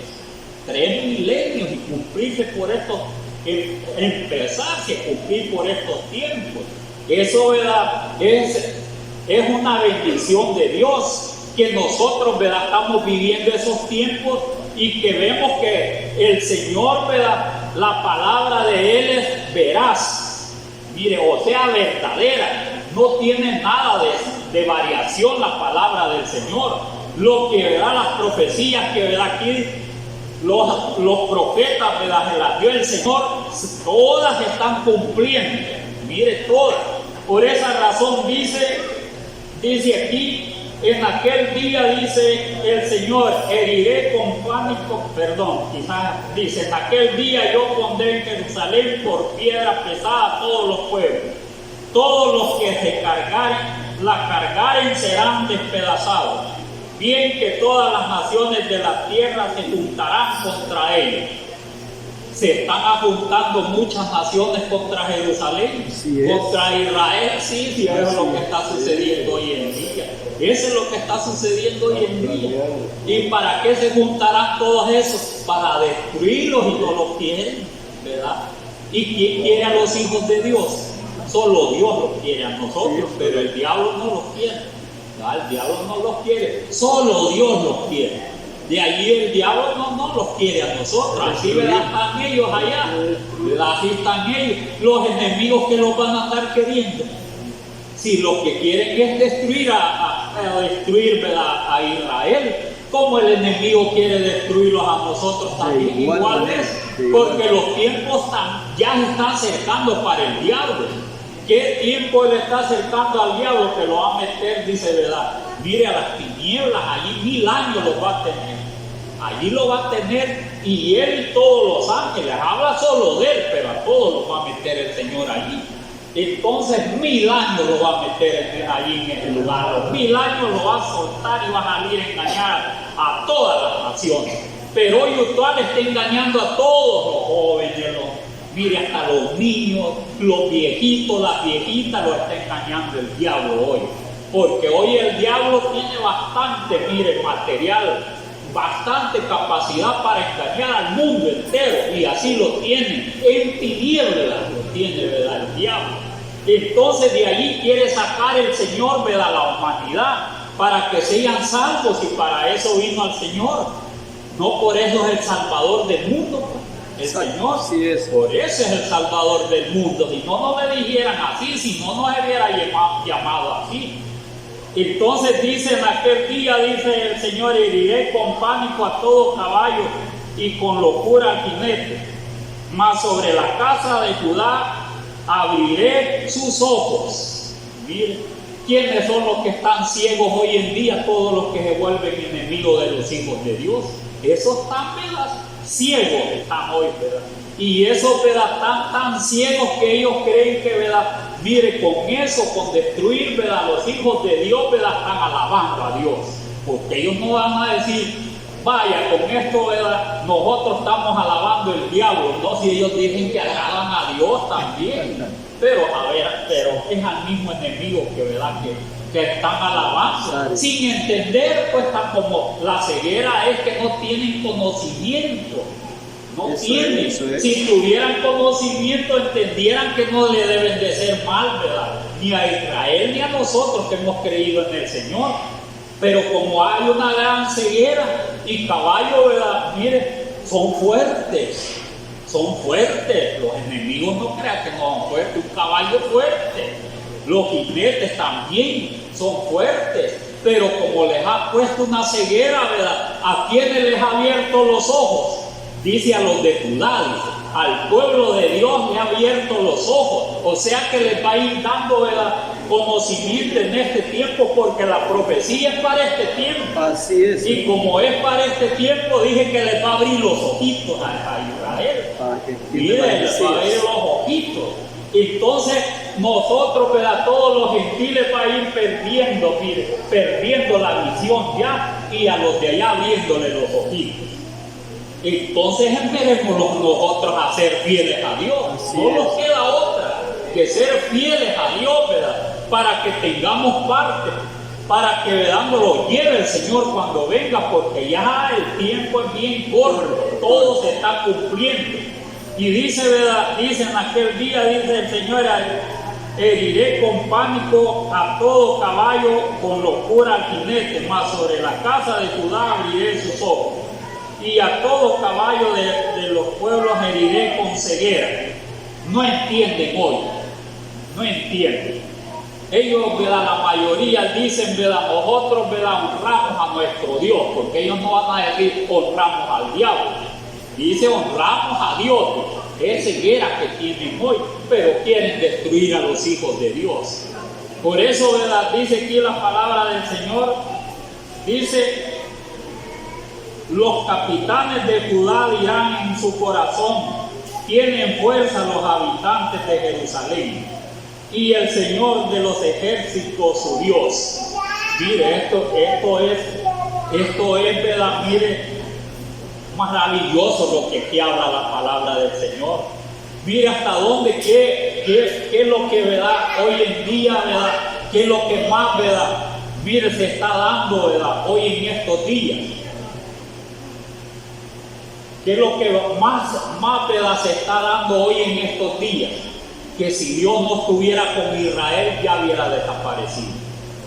milenios y cumplirse por estos, empezarse a cumplir por estos tiempos. Eso, ¿verdad? Es una bendición de Dios, que nosotros, ¿verdad? Estamos viviendo esos tiempos y que vemos que el Señor, ¿verdad? La palabra de Él es veraz. Mire, o sea, verdadera, no tiene nada de variación la palabra del Señor. Lo que, ¿verdad? Las profecías que, ¿verdad? Aquí los profetas, ¿verdad? Se las dio el Señor, todas se están cumpliendo. Mire, todas. Por esa razón dice aquí, en aquel día, dice el Señor, heriré con pánico, quizás dice, en aquel día yo pondré en Jerusalén por piedra pesada a todos los pueblos. Todos los que se la cargaren serán despedazados. Bien que todas las naciones de la tierra se juntarán contra ellos. Se están juntando muchas naciones contra Jerusalén, contra Israel. Sí, eso es lo que está sucediendo hoy en día. Eso es lo que está sucediendo hoy en día. ¿Y para qué se juntarán todos esos? Para destruirlos, y no los quieren, ¿verdad? ¿Y quién quiere a los hijos de Dios? Solo Dios los quiere a nosotros, pero el diablo no los quiere. El diablo no los quiere, solo Dios los quiere. De allí el diablo no los quiere a nosotros. Así, ¿verdad? Están ellos allá, ¿verdad? Así están ellos, los enemigos que los van a estar queriendo. Si lo que quieren es destruir destruir, ¿verdad? A Israel, como el enemigo quiere destruirlos a nosotros también, igual es, porque los tiempos ya se están acercando para el diablo. ¿Qué tiempo él está acercando al diablo? Que lo va a meter, dice, ¿verdad? Mire, a las tinieblas, allí 1000 años los va a tener. Allí lo va a tener, y él y todos los ángeles. Habla solo de él, pero a todos los va a meter el Señor allí. Entonces 1000 años lo va a meter allí en ese lugar. Los 1000 años lo va a soltar y va a salir a engañar a todas las naciones. Pero hoy actual está engañando a todos los jóvenes, mire, hasta los niños, los viejitos, las viejitas, lo está engañando el diablo hoy. Porque hoy el diablo tiene bastante, mire, material, bastante capacidad para engañar al mundo entero, y así lo tiene, en tinieblas lo tiene, ¿verdad? El diablo. Entonces de allí quiere sacar el Señor, ¿verdad?, la humanidad, para que sean salvos, y para eso vino al Señor. No por eso es el Salvador del mundo, el Señor. Así es. Por eso es el Salvador del mundo. Si no le dijeran así, si no se hubiera llamado así. Entonces dice en aquel día, dice el Señor, heriré con pánico a todo caballo y con locura al jinete, mas sobre la casa de Judá abriré sus ojos. Mire, ¿quiénes son los que están ciegos hoy en día? Todos los que se vuelven enemigos de los hijos de Dios. Esos están, ¿verdad?, ciegos están hoy, ¿verdad? Y esos, ¿verdad?, tan ciegos que ellos creen que, ¿verdad?, mire, con eso, con destruir, ¿verdad?, los hijos de Dios, ¿verdad?, están alabando a Dios. Porque ellos no van a decir, vaya, con esto, ¿verdad?, nosotros estamos alabando al diablo. No, si ellos dicen que alaban a Dios también. Pero, a ver, pero es al mismo enemigo que, ¿verdad?, que están alabando, sin entender, pues, tan como la ceguera es que no tienen conocimiento. No tienen. Si tuvieran conocimiento, entendieran que no le deben de ser mal, ¿verdad?, ni a Israel ni a nosotros que hemos creído en el Señor. Pero como hay una gran ceguera, y caballo, ¿verdad?, mire, son fuertes. Son fuertes. Los enemigos no crean que no son fuertes. Un caballo fuerte. Los jinetes también son fuertes. Pero como les ha puesto una ceguera, ¿verdad?, ¿a quienes les ha abierto los ojos? Dice a los de Judá, dice, al pueblo de Dios le ha abierto los ojos. O sea que les va a ir dando, ¿verdad?, conocimiento en este tiempo, porque la profecía es para este tiempo. Así es. Y como es para este tiempo, dije que les va a abrir los ojitos a Israel. Miren, les va a abrir los ojitos. Entonces nosotros, ¿verdad?, todos los gentiles van a ir perdiendo, mire, perdiendo la visión ya, y a los de allá abriéndole los ojitos. Entonces empecemos nosotros a ser fieles a Dios. Así no nos queda otra que ser fieles a Dios, ¿verdad?, para que tengamos parte, para que, ¿verdad?, nos lo lleve el Señor cuando venga, porque ya el tiempo es bien corto, todo se está cumpliendo. Y dice, ¿verdad?, dice en aquel día, dice el Señor, heriré con pánico a todo caballo, con locura al jinete, mas sobre la casa de Judá abriré sus ojos. Y a todo caballo de los pueblos heriré con ceguera. No entienden hoy, no entienden. Ellos, ¿verdad?, la mayoría dicen, ¿verdad?, nosotros, ¿verdad?, honramos a nuestro Dios, porque ellos no van a decir honramos al diablo. Dice honramos a Dios. Es ceguera que tienen hoy, pero quieren destruir a los hijos de Dios. Por eso, ¿verdad?, dice aquí la palabra del Señor, dice: los capitanes de Judá dirán en su corazón, tienen fuerza los habitantes de Jerusalén, y el Señor de los ejércitos su Dios. Mire, esto es, ¿verdad?, mire, maravilloso lo que aquí habla la palabra del Señor. Mire hasta dónde, qué es lo que, ¿verdad?, hoy en día, ¿verdad?, qué es lo que más, ¿verdad?, mire, se está dando, ¿verdad?, hoy en estos días. ¿Qué es lo que más ¿verdad?, se está dando hoy en estos días? Que si Dios no estuviera con Israel, ya hubiera desaparecido.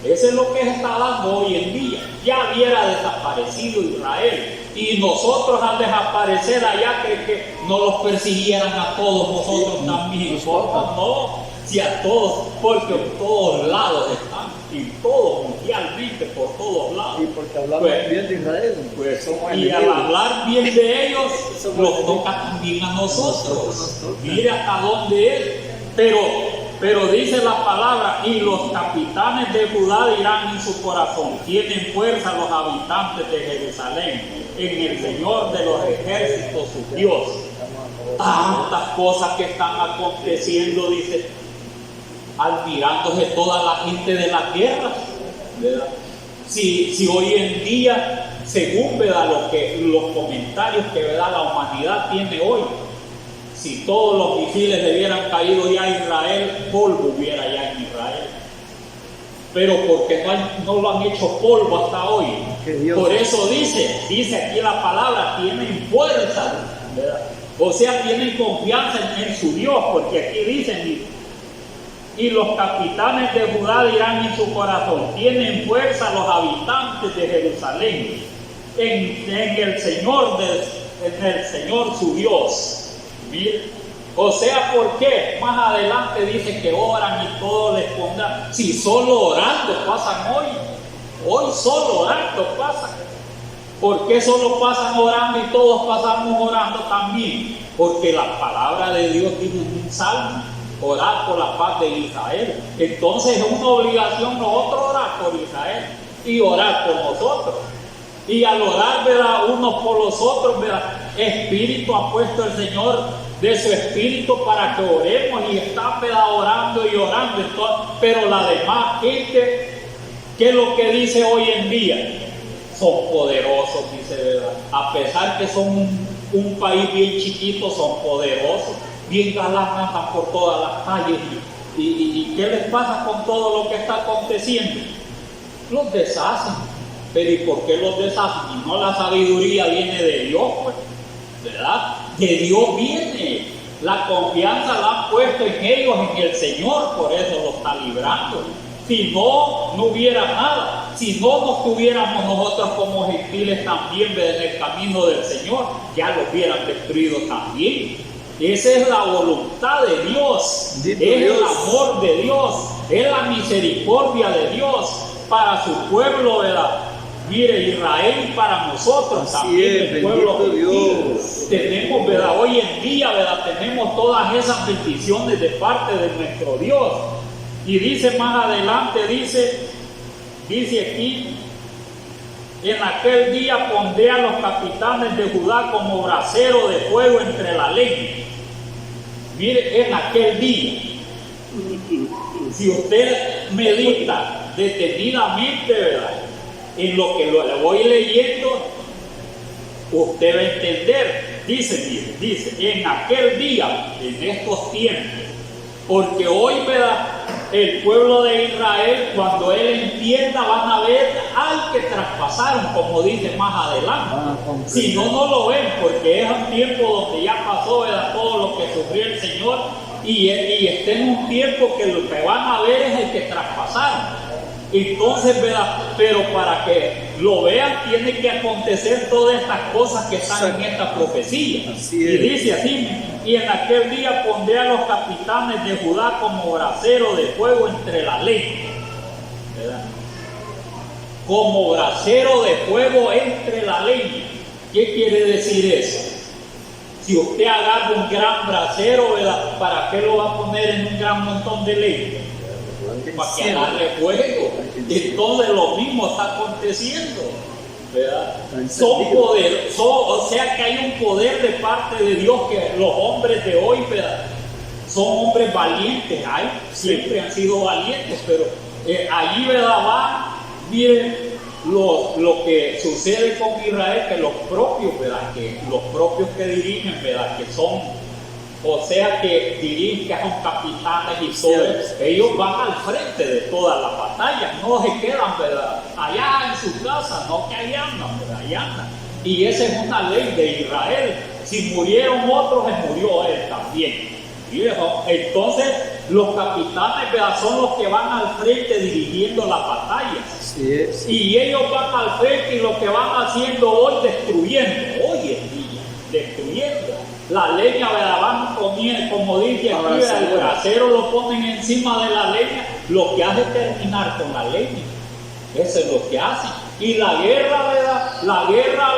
Eso es lo que se está dando hoy en día. Ya hubiera desaparecido Israel. Y nosotros, al desaparecer allá, que no los persiguieran a todos nosotros también. No, si a todos, porque en todos lados están, y todos, mundialmente, por todos lados. Y porque hablamos bien de Israel. Y al hablar bien de ellos, los toca también a nosotros. Mire hasta dónde es. Pero dice la palabra, y los capitanes de Judá dirán en su corazón, tienen fuerza los habitantes de Jerusalén, en el Señor de los ejércitos su Dios. Tantas cosas que están aconteciendo, dice, admirándose toda la gente de la tierra, ¿verdad? Si hoy en día, según, ¿verdad?, los comentarios que, ¿verdad?, la humanidad tiene hoy, si todos los misiles hubieran caído ya en Israel, polvo hubiera ya en Israel. Pero porque no lo han hecho polvo hasta hoy. Por eso dice aquí la palabra, tienen fuerza, ¿verdad? O sea, tienen confianza en su Dios, porque aquí dicen, Y los capitanes de Judá dirán en su corazón: tienen fuerza los habitantes de Jerusalén en el Señor su Dios. Mire, o sea, ¿por qué? Más adelante dice que oran y todo les pondrá. Si solo orando pasan hoy solo orando pasan. ¿Por qué solo pasan orando y todos pasamos orando también? Porque la palabra de Dios dice en un salmo: orar por la paz de Israel. Entonces es una obligación nosotros orar por Israel y orar por nosotros. Y al orar, ¿verdad?, unos por los otros, ¿verdad?, espíritu ha puesto el Señor de su espíritu para que oremos y están, ¿verdad?, orando y orando. Entonces, pero la demás gente, ¿qué es lo que dice hoy en día? Son poderosos, dice, ¿verdad? A pesar que son un país bien chiquito, son poderosos, bien galanas por todas las calles. ¿Y qué les pasa con todo lo que está aconteciendo? Los deshacen. Pero ¿y por qué los deshacen? Y no, la sabiduría viene de Dios, pues, ¿verdad? De Dios viene. La confianza la han puesto en ellos, en el Señor, por eso los está librando. Si no, no hubiera nada. Si no nos tuviéramos nosotros como gentiles también en el camino del Señor, ya los hubieran destruido también. Esa es la voluntad de Dios, es el amor de Dios, es la misericordia de Dios para su pueblo, ¿verdad? Mire, Israel para nosotros también, el pueblo gentil. Tenemos, ¿verdad?, hoy en día, ¿verdad?, tenemos todas esas bendiciones de parte de nuestro Dios. Y dice más adelante, dice aquí: en aquel día pondré a los capitanes de Judá como brasero de fuego entre la leña. Mire, en aquel día, si usted medita detenidamente, ¿verdad?, en lo que le voy leyendo, usted va a entender. Dice, en aquel día, en estos tiempos, porque hoy, ¿verdad?, el pueblo de Israel, cuando él entienda, van a ver al que traspasaron, como dice más adelante. Si no, no lo ven, porque es un tiempo donde ya pasó, ¿verdad?, todo lo que sufrió el Señor, y está en un tiempo que lo que van a ver es el que traspasaron. Entonces, ¿verdad?, pero para que lo vean tiene que acontecer todas estas cosas que están en esta profecía. Y dice así: y en aquel día pondré a los capitanes de Judá como brasero de fuego entre la leña, ¿verdad? Como brasero de fuego entre la leña. ¿Qué quiere decir eso? Si usted agarra un gran brasero, ¿verdad?, ¿para qué lo va a poner en un gran montón de leña? Para que agarre fuego. Entonces lo mismo está aconteciendo, ¿verdad? Son poderosos, o sea que hay un poder de parte de Dios, que los hombres de hoy, ¿verdad?, son hombres valientes. Siempre han sido valientes, pero allí, ¿verdad?, va, miren lo que sucede con Israel, que los propios, ¿verdad?, que dirigen, ¿verdad?, que son, o sea, que dirigen, que son capitanes y todo, ellos van al frente de todas las batallas, no se quedan, ¿verdad?, allá en su casa, no, que allá andan, ¿verdad?, allá andan. Y esa es una ley de Israel. Si murieron otros, se murió él también. Entonces, los capitanes, ¿verdad?, son los que van al frente dirigiendo las batallas. Y ellos van al frente y lo que van haciendo hoy, destruyendo, hoy en día, destruyendo. La leña, ¿verdad?, van poniendo, como dice aquí, el brasero lo ponen encima de la leña, lo que hace es terminar con la leña. Eso es lo que hace. Y la guerra,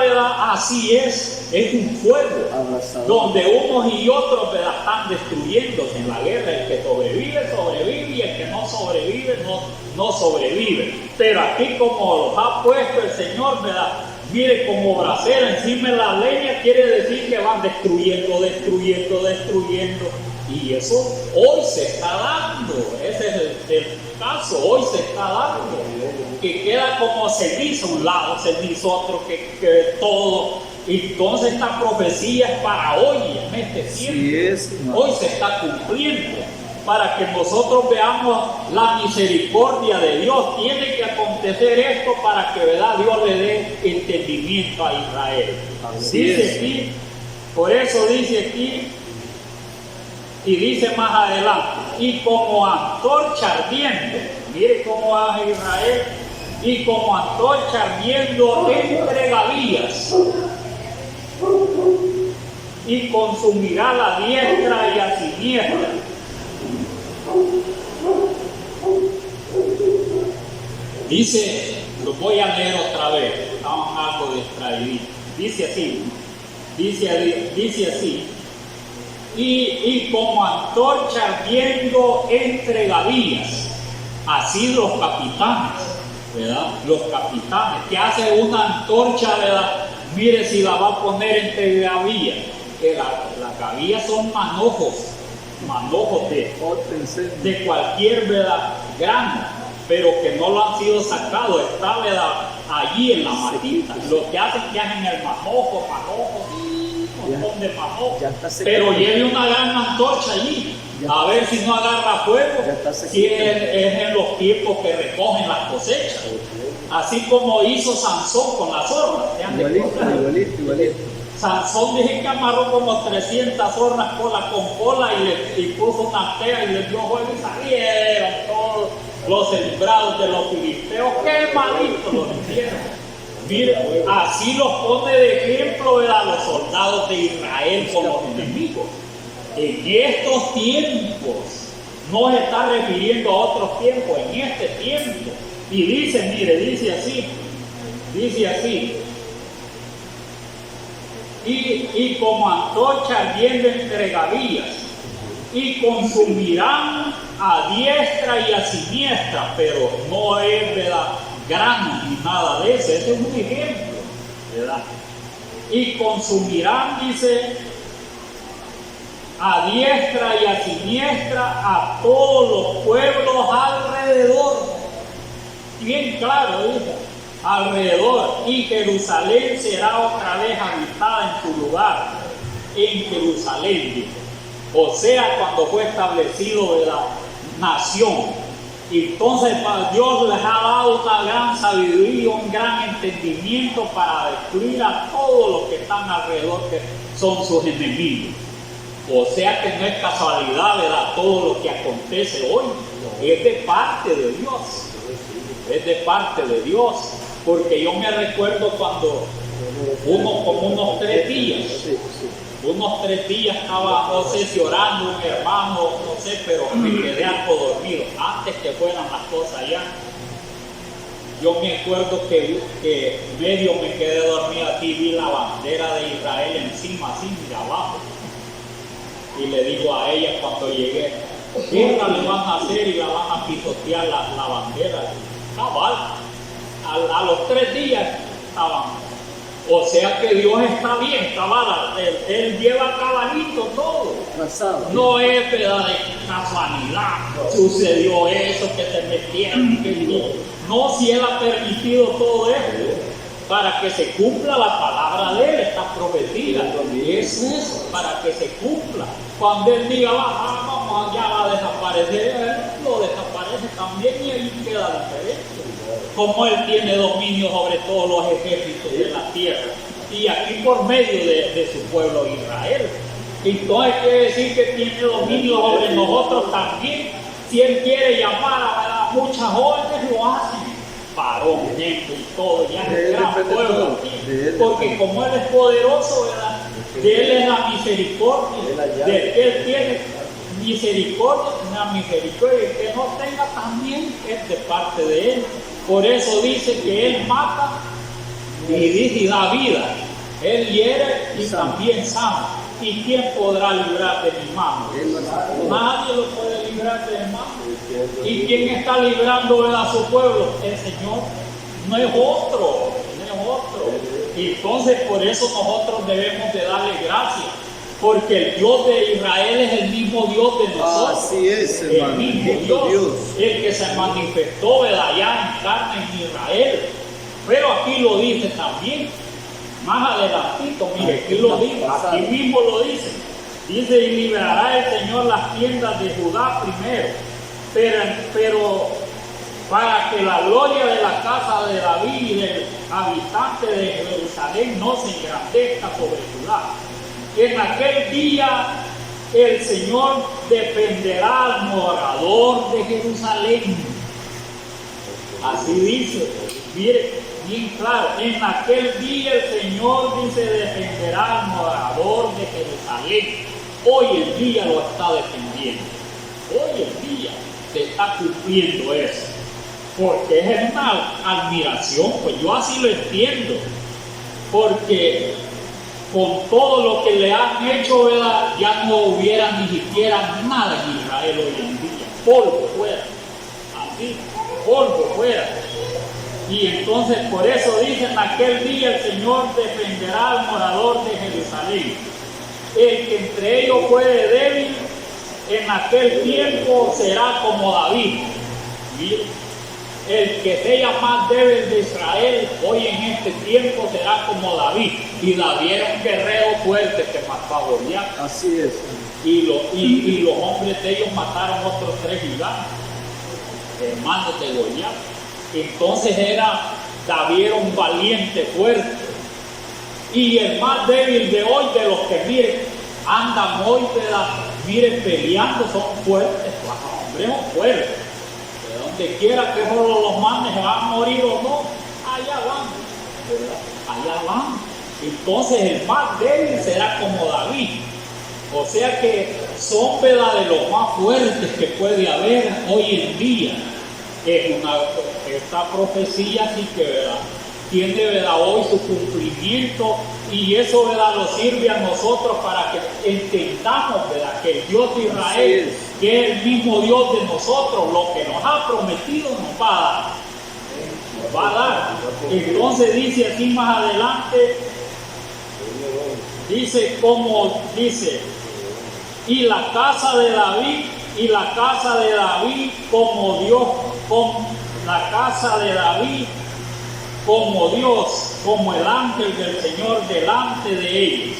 ¿verdad?, así es un fuego, donde unos y otros, ¿verdad?, están destruyéndose en la guerra. El que sobrevive, sobrevive, y el que no sobrevive, no sobrevive. Pero aquí, como los ha puesto el Señor, ¿verdad?, mire, como brasero encima de la leña, quiere decir que van destruyendo. Y eso hoy se está dando. Ese es el caso, hoy se está dando. Que queda como ceniza un lado, ceniza otro, que todo. Entonces esta profecía es para hoy, en este tiempo. Hoy se está cumpliendo. Para que nosotros veamos la misericordia de Dios, tiene que acontecer esto para que, ¿verdad?, Dios le dé entendimiento a Israel. Dice aquí, por eso dice aquí, y dice más adelante: Y como antorcha ardiendo, mire cómo va Israel, y como antorcha ardiendo entre gavillas, y consumirá a la diestra y a siniestra. Dice, lo voy a leer otra vez, estamos algo distraídos. Dice así, y como antorcha ardiendo entre gavillas, así los capitanes, ¿verdad? Los capitanes, que hacen una antorcha, ¿verdad? Mire si la va a poner entre gavillas, que las gavillas son manojos de cualquier, ¿verdad?, grano, pero que no lo han sido sacados, está, ¿verdad?, allí en la matita. Lo que hacen el manojo, un montón de manojo, pero lleve una gran antorcha allí, a ver si no agarra fuego, si es en los tiempos que recogen las cosechas, así como hizo Sansón con las zorras. Igualito. Sansón dije que amarró como 300 zorras cola con cola y puso una tea y les dio fuego y salieron todos los sembrados de los filisteos. ¡Qué malitos los hicieron! Mire, así los pone de ejemplo, ¿verdad?, los soldados de Israel con los enemigos. En estos tiempos, no se está refiriendo a otros tiempos, en este tiempo. Y dice, mire, dice así, y como antorcha ardiendo entre gavillas, y consumirán a diestra y a siniestra, pero no es, ¿verdad?, grano ni nada de eso. Ese es un ejemplo, ¿verdad? Y consumirán, dice, a diestra y a siniestra a todos los pueblos alrededor. Bien claro, dice, alrededor. Y Jerusalén será otra vez habitada en su lugar, en Jerusalén, dice. O sea, cuando fue establecido de la nación. Entonces Dios les ha dado una gran sabiduría, un gran entendimiento para destruir a todos los que están alrededor, que son sus enemigos. O sea que no es casualidad, ¿verdad?, todo lo que acontece hoy. Es de parte de Dios. Es de parte de Dios. Porque yo me recuerdo cuando como unos 3 días estaba, no sé si orando un hermano, no sé, pero me quedé algo dormido antes que fueran las cosas allá. Yo me acuerdo que medio me quedé dormido aquí, vi la bandera de Israel encima, así, mira abajo. Y le digo a ella cuando llegué, ¿qué le van a hacer? Y la van a pisotear la bandera. Cabal, a los 3 días estaban. O sea que Dios está bien, cabal, él lleva cabalito todo. No es, ¿verdad?, de casualidad, sucedió eso, que se metieron, no, si Él ha permitido todo esto para que se cumpla la palabra de Él, esta profecía. Es eso, para que se cumpla. Cuando Él diga, vamos, ya va a desaparecer, Él lo desaparece también y ahí queda diferente. Como Él tiene dominio sobre todos los ejércitos de la tierra, y aquí por medio de su pueblo Israel. Entonces quiere decir que tiene dominio sobre nosotros también. Si Él quiere llamar a muchas órdenes, lo hace. Varón, gente y todo, ya es gran pueblo aquí. Porque como Él es poderoso, ¿verdad?, de Él es la misericordia, de que Él tiene misericordia, una misericordia, que no tenga también es de parte de Él. Por eso dice que Él mata y da vida. Él hiere y también sana. ¿Y quién podrá librar de mi mano? Nadie lo puede librar de mi mano. ¿Y quién está librando a su pueblo? El Señor. No es otro. Y entonces por eso nosotros debemos de darle gracias. Porque el Dios de Israel es el mismo Dios de nosotros. Así es, hermano. El mismo Dios. El que se manifestó, ¿verdad?, allá en carne en Israel. Pero aquí lo dice también. Más adelantito, mire, aquí lo dice. Aquí mismo lo dice. Dice, y liberará el Señor las tiendas de Judá primero. Pero para que la gloria de la casa de David y del habitante de Jerusalén no se engrandezca sobre Judá. En aquel día el Señor defenderá al morador de Jerusalén. Así dice, mire, bien claro, en aquel día el Señor dice defenderá al morador de Jerusalén. Hoy en día lo está defendiendo. Hoy en día se está cumpliendo eso. Porque es una admiración, pues yo así lo entiendo. Porque con todo lo que le han hecho, ¿verdad? Ya no hubiera ni siquiera nada en Israel hoy en día. Polvo fuera. Así, polvo fuera. Y entonces por eso dicen, aquel día el Señor defenderá al morador de Jerusalén. El que entre ellos fuere débil, en aquel tiempo será como David. Miren, el que sea más débil de Israel hoy en este tiempo será como David. Y David era un guerrero fuerte que mató a Goliat. Así es. Y los hombres de ellos mataron otros 3 gigantes, hermanos de Goliat. Entonces David era un valiente fuerte. Y el más débil de hoy, de los que miren, andan hoy, miren, peleando, son fuertes, hombres son fuertes. De donde quiera que solo los manden, se van a morir o no, allá van, ¿verdad? Allá van. Entonces el más débil será como David. O sea que son, ¿verdad?, de los más fuertes que puede haber hoy en día. Esta profecía sí que, ¿verdad?, tiene, ¿verdad?, hoy su cumplimiento, y eso, ¿verdad?, nos sirve a nosotros para que entendamos, ¿verdad?, que el Dios de Israel, que es el mismo Dios de nosotros, lo que nos ha prometido nos va a dar. Nos va a dar. Entonces dice así más adelante, dice y la casa de David, como Dios, con la casa de David como Dios, como el ángel del Señor delante de ellos.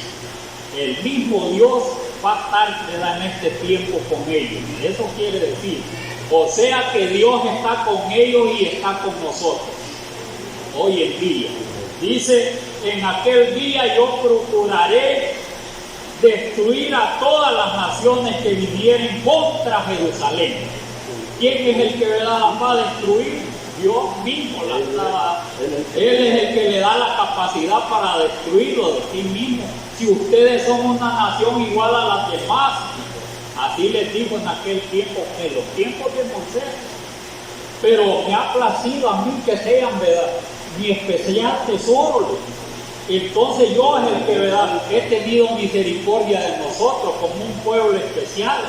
El mismo Dios va a estar, ¿verdad?, en este tiempo con ellos. Y eso quiere decir, o sea que Dios está con ellos y está con nosotros hoy en día. Dice, en aquel día yo procuraré destruir a todas las naciones que vinieren contra Jerusalén. ¿Quién es el que, ¿verdad?, las va a destruir? Dios mismo las va. Él es el que le da la capacidad para destruirlo de sí mismo. Si ustedes son una nación igual a las demás, así les dijo en aquel tiempo, en los tiempos de Moisés. Pero me ha placido a mí que sean, ¿verdad?, mi especial tesoro. Entonces yo es el que, ¿verdad?, he tenido misericordia de nosotros como un pueblo especial.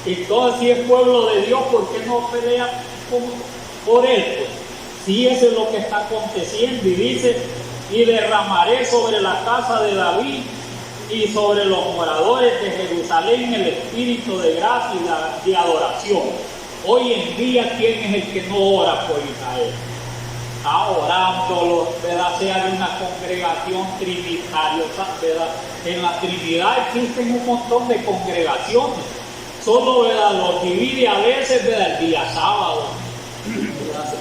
Entonces, si es pueblo de Dios, ¿por qué no pelea por él? Pues sí, eso es lo que está aconteciendo. Y dice, y derramaré sobre la casa de David y sobre los moradores de Jerusalén el espíritu de gracia y de adoración. Hoy en día, ¿quién es el que no ora por Israel? Está orando, ¿verdad?, sea de una congregación trinitaria, ¿verdad? En la Trinidad existen un montón de congregaciones. Solo, ¿verdad?, los divide a veces, ¿verdad?, el día sábado.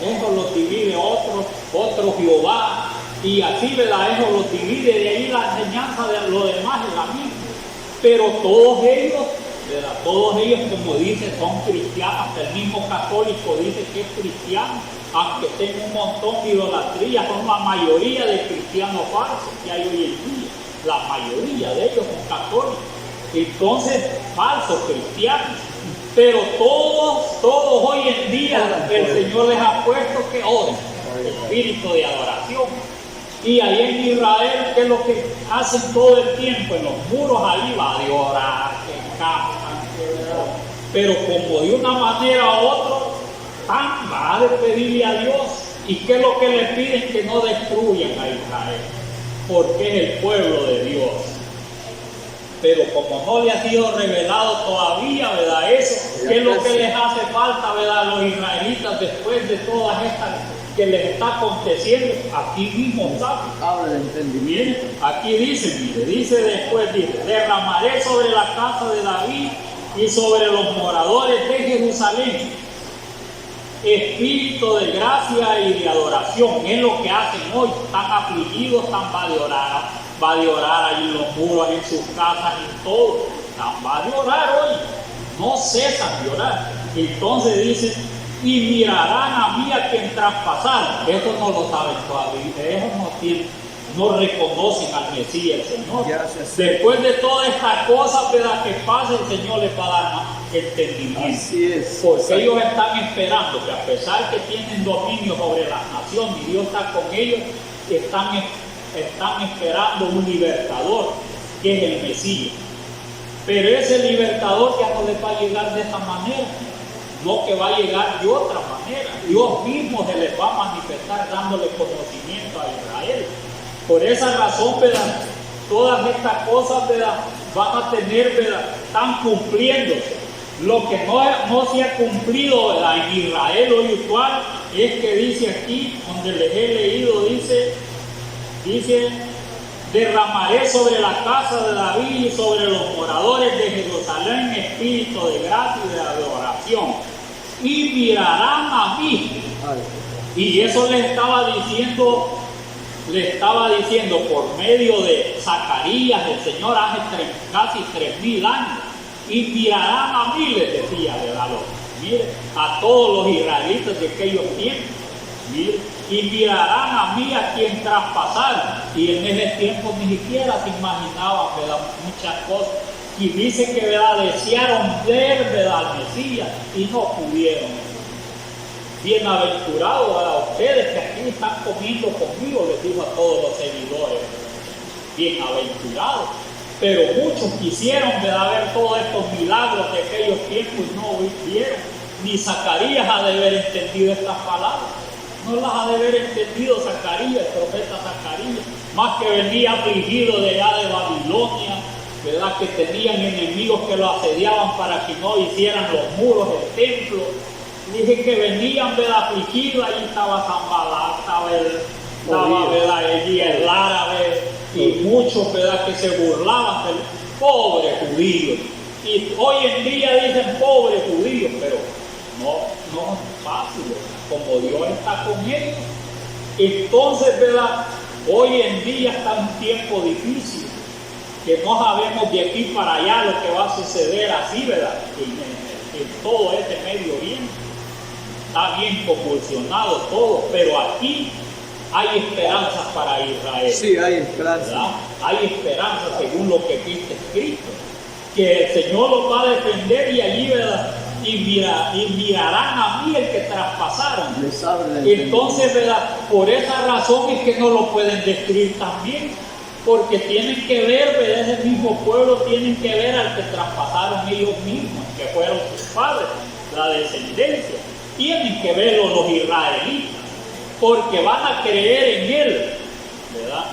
Eso los divide otro Jehová, y así, ¿verdad?, eso los divide. De ahí la enseñanza de lo demás es la misma. Pero todos ellos, ¿verdad?, todos ellos, como dice, son cristianos. El mismo católico dice que es cristiano, aunque tenga un montón de idolatría. Son la mayoría de cristianos falsos que hay hoy en día. La mayoría de ellos son católicos. Entonces, falsos cristianos. Pero todos hoy en día el Señor les ha puesto que oren, espíritu de adoración. Y ahí en Israel, ¿qué es lo que hacen todo el tiempo? En los muros ahí va a orar, que cantan, pero como de una manera u otra, va a pedirle a Dios. ¿Y qué es lo que le piden? Que no destruyan a Israel, porque es el pueblo de Dios. Pero como no le ha sido revelado todavía, ¿verdad?, eso, ¿qué es lo que les hace falta, ¿verdad?, a los israelitas después de todas estas que les está aconteciendo? Aquí mismo está. Habla de entendimiento. Aquí dice, mire, dice después, dice, derramaré sobre la casa de David y sobre los moradores de Jerusalén espíritu de gracia y de adoración. Es lo que hacen hoy. Están afligidos, va de orar ahí en los muros, en sus casas, en todo. va a llorar hoy, no cesan de llorar. Entonces dice, y mirarán a mí a quien traspasaron. Esto no lo saben todavía, ellos no reconocen al Mesías, el Señor. Después de todas estas cosas, ¿verdad?, que pasa, el Señor les va a dar más entendimiento. Así es. Porque ellos están esperando que, a pesar que tienen dominio sobre las naciones y Dios está con ellos, están esperando un libertador, que es el Mesías. Pero ese libertador ya no les va a llegar de esa manera, no, que va a llegar de otra manera. Dios mismo se les va a manifestar dándole conocimiento a Israel. Por esa razón, ¿verdad?, todas estas cosas, ¿verdad?, van a tener, ¿verdad?, están cumpliéndose. Lo que no se ha cumplido, ¿verdad?, en Israel hoy actual es que dice aquí, donde les he leído, dice, derramaré sobre la casa de David y sobre los moradores de Jerusalén espíritu de gracia y de adoración, y mirarán a mí. Y eso le estaba diciendo por medio de Zacarías, el Señor, hace casi 3000 años. Y mirarán a mí, les decía, ¿verdad? Mire, a todos los israelitas de aquellos tiempos. Mire, y mirarán a mí a quien traspasaron. Y en ese tiempo ni siquiera se imaginaban, ¿verdad?, muchas cosas. Y dice que, ¿verdad?, desearon ver, ¿verdad?, al Mesías y no pudieron. Bienaventurados a ustedes que aquí están comiendo conmigo, les digo a todos los seguidores. Bienaventurados. Pero muchos quisieron, ¿verdad?, ver todos estos milagros de aquellos tiempos y no vieron. Ni Zacarías ha de haber entendido estas palabras. No las ha de haber entendido Zacarías, el profeta Zacarías, más que venía afligido de allá de Babilonia, ¿verdad?, que tenían enemigos que lo asediaban para que no hicieran los muros del templo. Dije que venían, ¿verdad?, afligidos. Ahí estaba Zambalá, estaba, ¿verdad?, allí el árabe, y muchos, ¿verdad?, que se burlaban del pobre judío. Y hoy en día dicen pobre judío, pero no es fácil, ¿verdad?, como Dios está con ellos. Entonces, ¿verdad?, hoy en día está un tiempo difícil, que no sabemos de aquí para allá lo que va a suceder así, ¿verdad?, en todo este Medio Oriente. Está bien convulsionado todo, pero aquí hay esperanzas para Israel. Sí, hay esperanza. ¿Verdad? Hay esperanza según lo que aquí está escrito, que el Señor los va a defender y allí, ¿verdad?, y mirarán a mí el que traspasaron. Entonces, ¿verdad?, por esa razón es que no lo pueden destruir también, porque tienen que ver, ¿verdad?, ese mismo pueblo tienen que ver al que traspasaron ellos mismos, que fueron sus padres, la descendencia. Tienen que verlo los israelitas, porque van a creer en él, ¿verdad?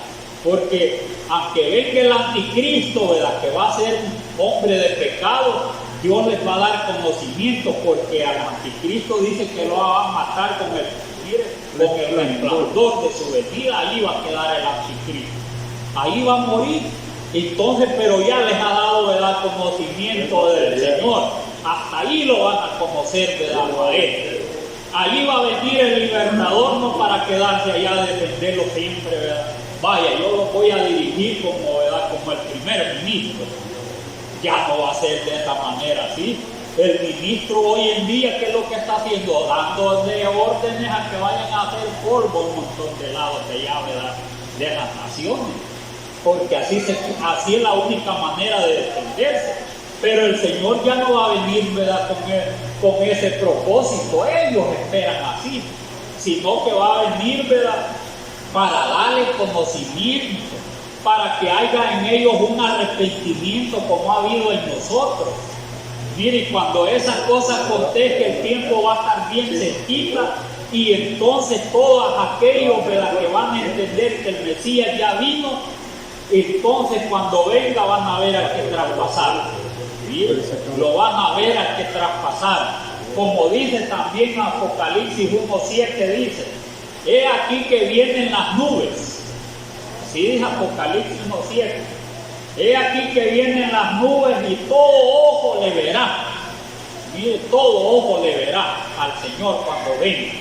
Porque aunque venga el anticristo, ¿verdad?, que va a ser un hombre de pecado, Dios les va a dar conocimiento, porque al anticristo dice que lo va a matar con el resplandor de su venida. Ahí va a quedar el anticristo, ahí va a morir. Entonces, pero ya les ha dado, ¿verdad?, conocimiento del Señor. Hasta ahí lo van a conocer, ¿verdad?, a él. Allí va a venir el libertador, no para quedarse allá a defenderlo siempre, ¿verdad? Vaya, yo lo voy a dirigir como, ¿verdad?, como el primer ministro. Ya no va a ser de esa manera, ¿sí? El ministro hoy en día, ¿qué es lo que está haciendo? Dándole órdenes a que vayan a hacer polvo un montón de lados de allá, ¿verdad?, de las naciones. Porque así es la única manera de defenderse. Pero el Señor ya no va a venir, ¿verdad?, con ese propósito. Ellos esperan así, sino que va a venir, ¿verdad?, para darle conocimiento, para que haya en ellos un arrepentimiento como ha habido en nosotros. Mire, cuando esas cosas acontezcan, el tiempo va a estar bien cerquita, y entonces todos aquellos, ¿verdad?, que van a entender que el Mesías ya vino, entonces cuando venga van a ver al que traspasaron. Lo van a ver al que traspasaron. Como dice también Apocalipsis 1:7, dice: he aquí que vienen las nubes. Así dice Apocalipsis 1:7. He aquí que vienen las nubes y todo ojo le verá. Mire, todo ojo le verá al Señor cuando venga.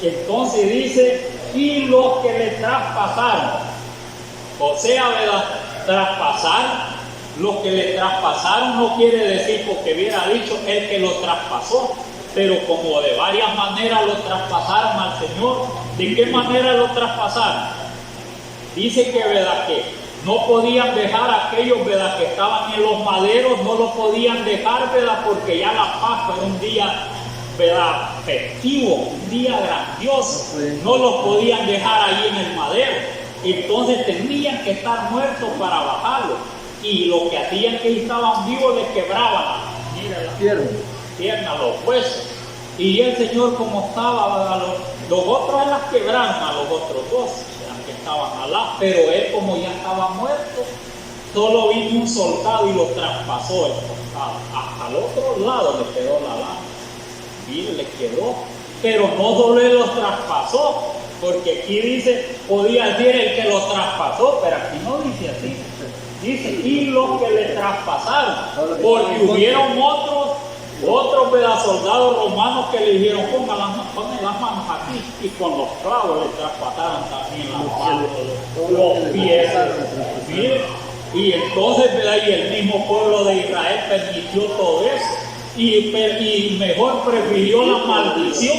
Entonces dice: y los que le traspasaron. O sea, ¿verdad?, traspasar Los que le traspasaron no quiere decir porque hubiera dicho el que lo traspasó, pero como de varias maneras lo traspasaron al Señor. ¿De qué manera lo traspasaron? Dice que, ¿verdad?, que no podían dejar a aquellos, ¿verdad?, que estaban en los maderos, no lo podían dejar, ¿verdad?, porque ya la Pascua era un día, ¿verdad?, festivo, un día grandioso. No los podían dejar ahí en el madero. Entonces tenían que estar muertos para bajarlo. Y lo que hacían que estaban vivos les quebraban, mira, las piernas, los huesos. Y el Señor, como estaba, los otros las quebraron a los otros dos, que estaban alá, pero él, como ya estaba muerto, solo vino un soldado y lo traspasó el soldado. Hasta el otro lado le quedó la lana. Mire, le quedó, pero no solo él los traspasó, porque aquí dice, podía decir el que lo traspasó, pero aquí no dice así. Dice, y los que le traspasaron, porque hubieron otros soldados romanos que le dijeron, ponen las manos aquí, y con los clavos le traspasaron también las manos, los pies. ¿Sí? Y entonces, ¿verdad?, y el mismo pueblo de Israel permitió todo eso, y mejor prefirió la maldición,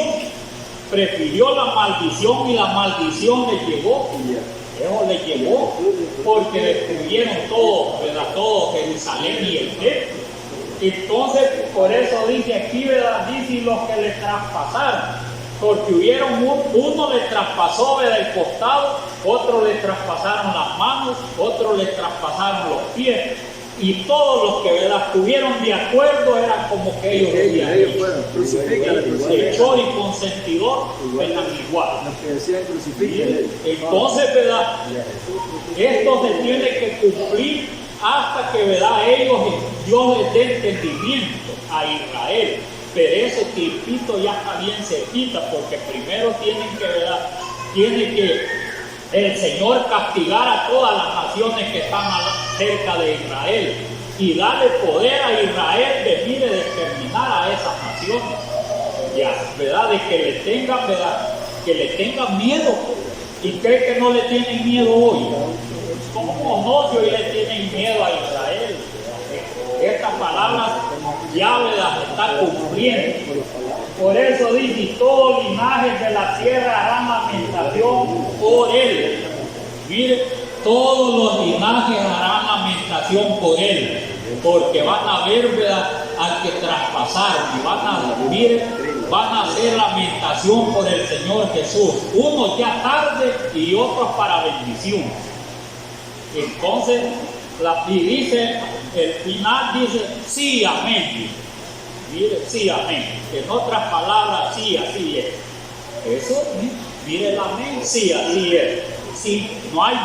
y la maldición le llevó. Eso le llevó, porque destruyeron todo, ¿verdad?, todo Jerusalén y el templo. Entonces, por eso dice aquí, ¿verdad?, dice, y los que le traspasaron, porque hubieron uno le traspasó, ¿verdad?, el costado, otro le traspasaron las manos, otro le traspasaron los pies, y todos los que, ¿verdad?, estuvieron de acuerdo eran como que ellos habían hecho. Hechor y consentidor eran igual. Entonces, ¿verdad?, esto se tiene que cumplir hasta que, ¿verdad?, Dios les dé entendimiento a Israel. Pero ese tiempito ya está bien cerquita, porque primero tiene que el Señor castigar a todas las naciones que están cerca de Israel y darle poder a Israel de exterminar a esas naciones, ya, ¿verdad?, de que le tengan, ¿verdad?, que le tengan miedo. ¿Y cree que no le tienen miedo hoy? ¿Cómo no? Si hoy le tienen miedo a Israel. Estas palabras ya, ¿verdad?, se está cumpliendo. Por eso dice, y todo linaje de la tierra harán lamentación por él. Mire, todos los linajes harán lamentación por él, porque van a ver, ¿verdad?, al que traspasaron, y van a hacer lamentación por el Señor Jesús, unos ya tarde y otros para bendición. Entonces, y dice, el final dice, sí, amén. Mire, sí, amén. En otras palabras, sí, así es. Eso, mire el amén, sí, así es. Sí, no hay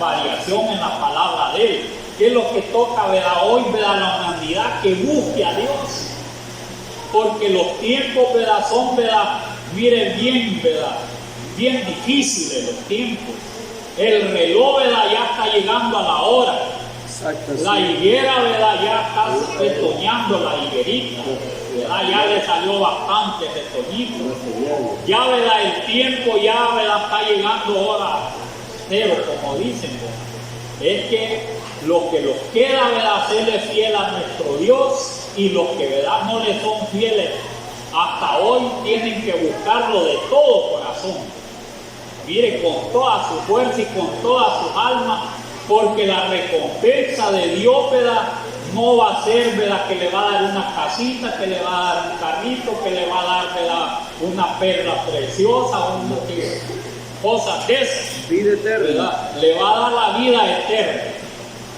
variación en la palabra de él. ¿Qué es lo que toca, ¿verdad?, hoy, ¿verdad?, la humanidad que busque a Dios? Porque los tiempos, ¿verdad?, son, ¿verdad?, miren bien, ¿verdad?, bien difíciles los tiempos. El reloj, ¿verdad?, ya está llegando a la hora. Exacto, la higuera, ¿verdad?, ya está retoñando la higuerita, ¿verdad?, ya le salió bastante retoñito. Ya, ¿verdad?, el tiempo ya, ¿verdad?, está llegando hora cero, como dicen, ¿verdad? Es que lo que los queda, ¿verdad?, serle fiel a nuestro Dios, y los que, ¿verdad?, no le son fieles hasta hoy tienen que buscarlo de todo corazón. Mire, con toda su fuerza y con toda su alma, porque la recompensa de Dios, ¿verdad?, no va a ser, ¿verdad?, que le va a dar una casita, que le va a dar un carrito, que le va a dar, ¿verdad?, una perla preciosa, cosas de esas, vida eterna, ¿verdad?, le va a dar la vida eterna.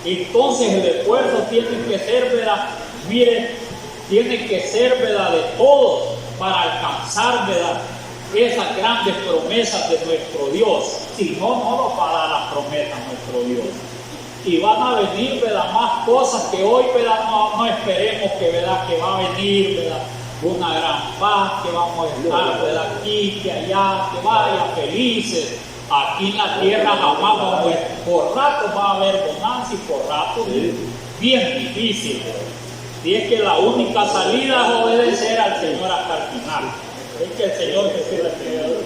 Entonces el esfuerzo tiene que ser, ¿verdad?, mire, tiene que ser, ¿verdad?, de todos para alcanzar, ¿verdad?, esas grandes promesas de nuestro Dios. Si no, no nos va a dar las promesas nuestro Dios. Y van a venir, ¿verdad?, más cosas que hoy, ¿verdad?, no esperemos que, ¿verdad?, que va a venir, ¿verdad?, una gran paz, que vamos a estar, ¿verdad?, aquí, que allá, que vaya felices. Aquí en la tierra jamás vamos a ver, por rato va a haber bonanza y por rato bien difícil. Y es que la única salida es obedecer al Señor hasta el final. Es que el Señor Jesús es el Creador.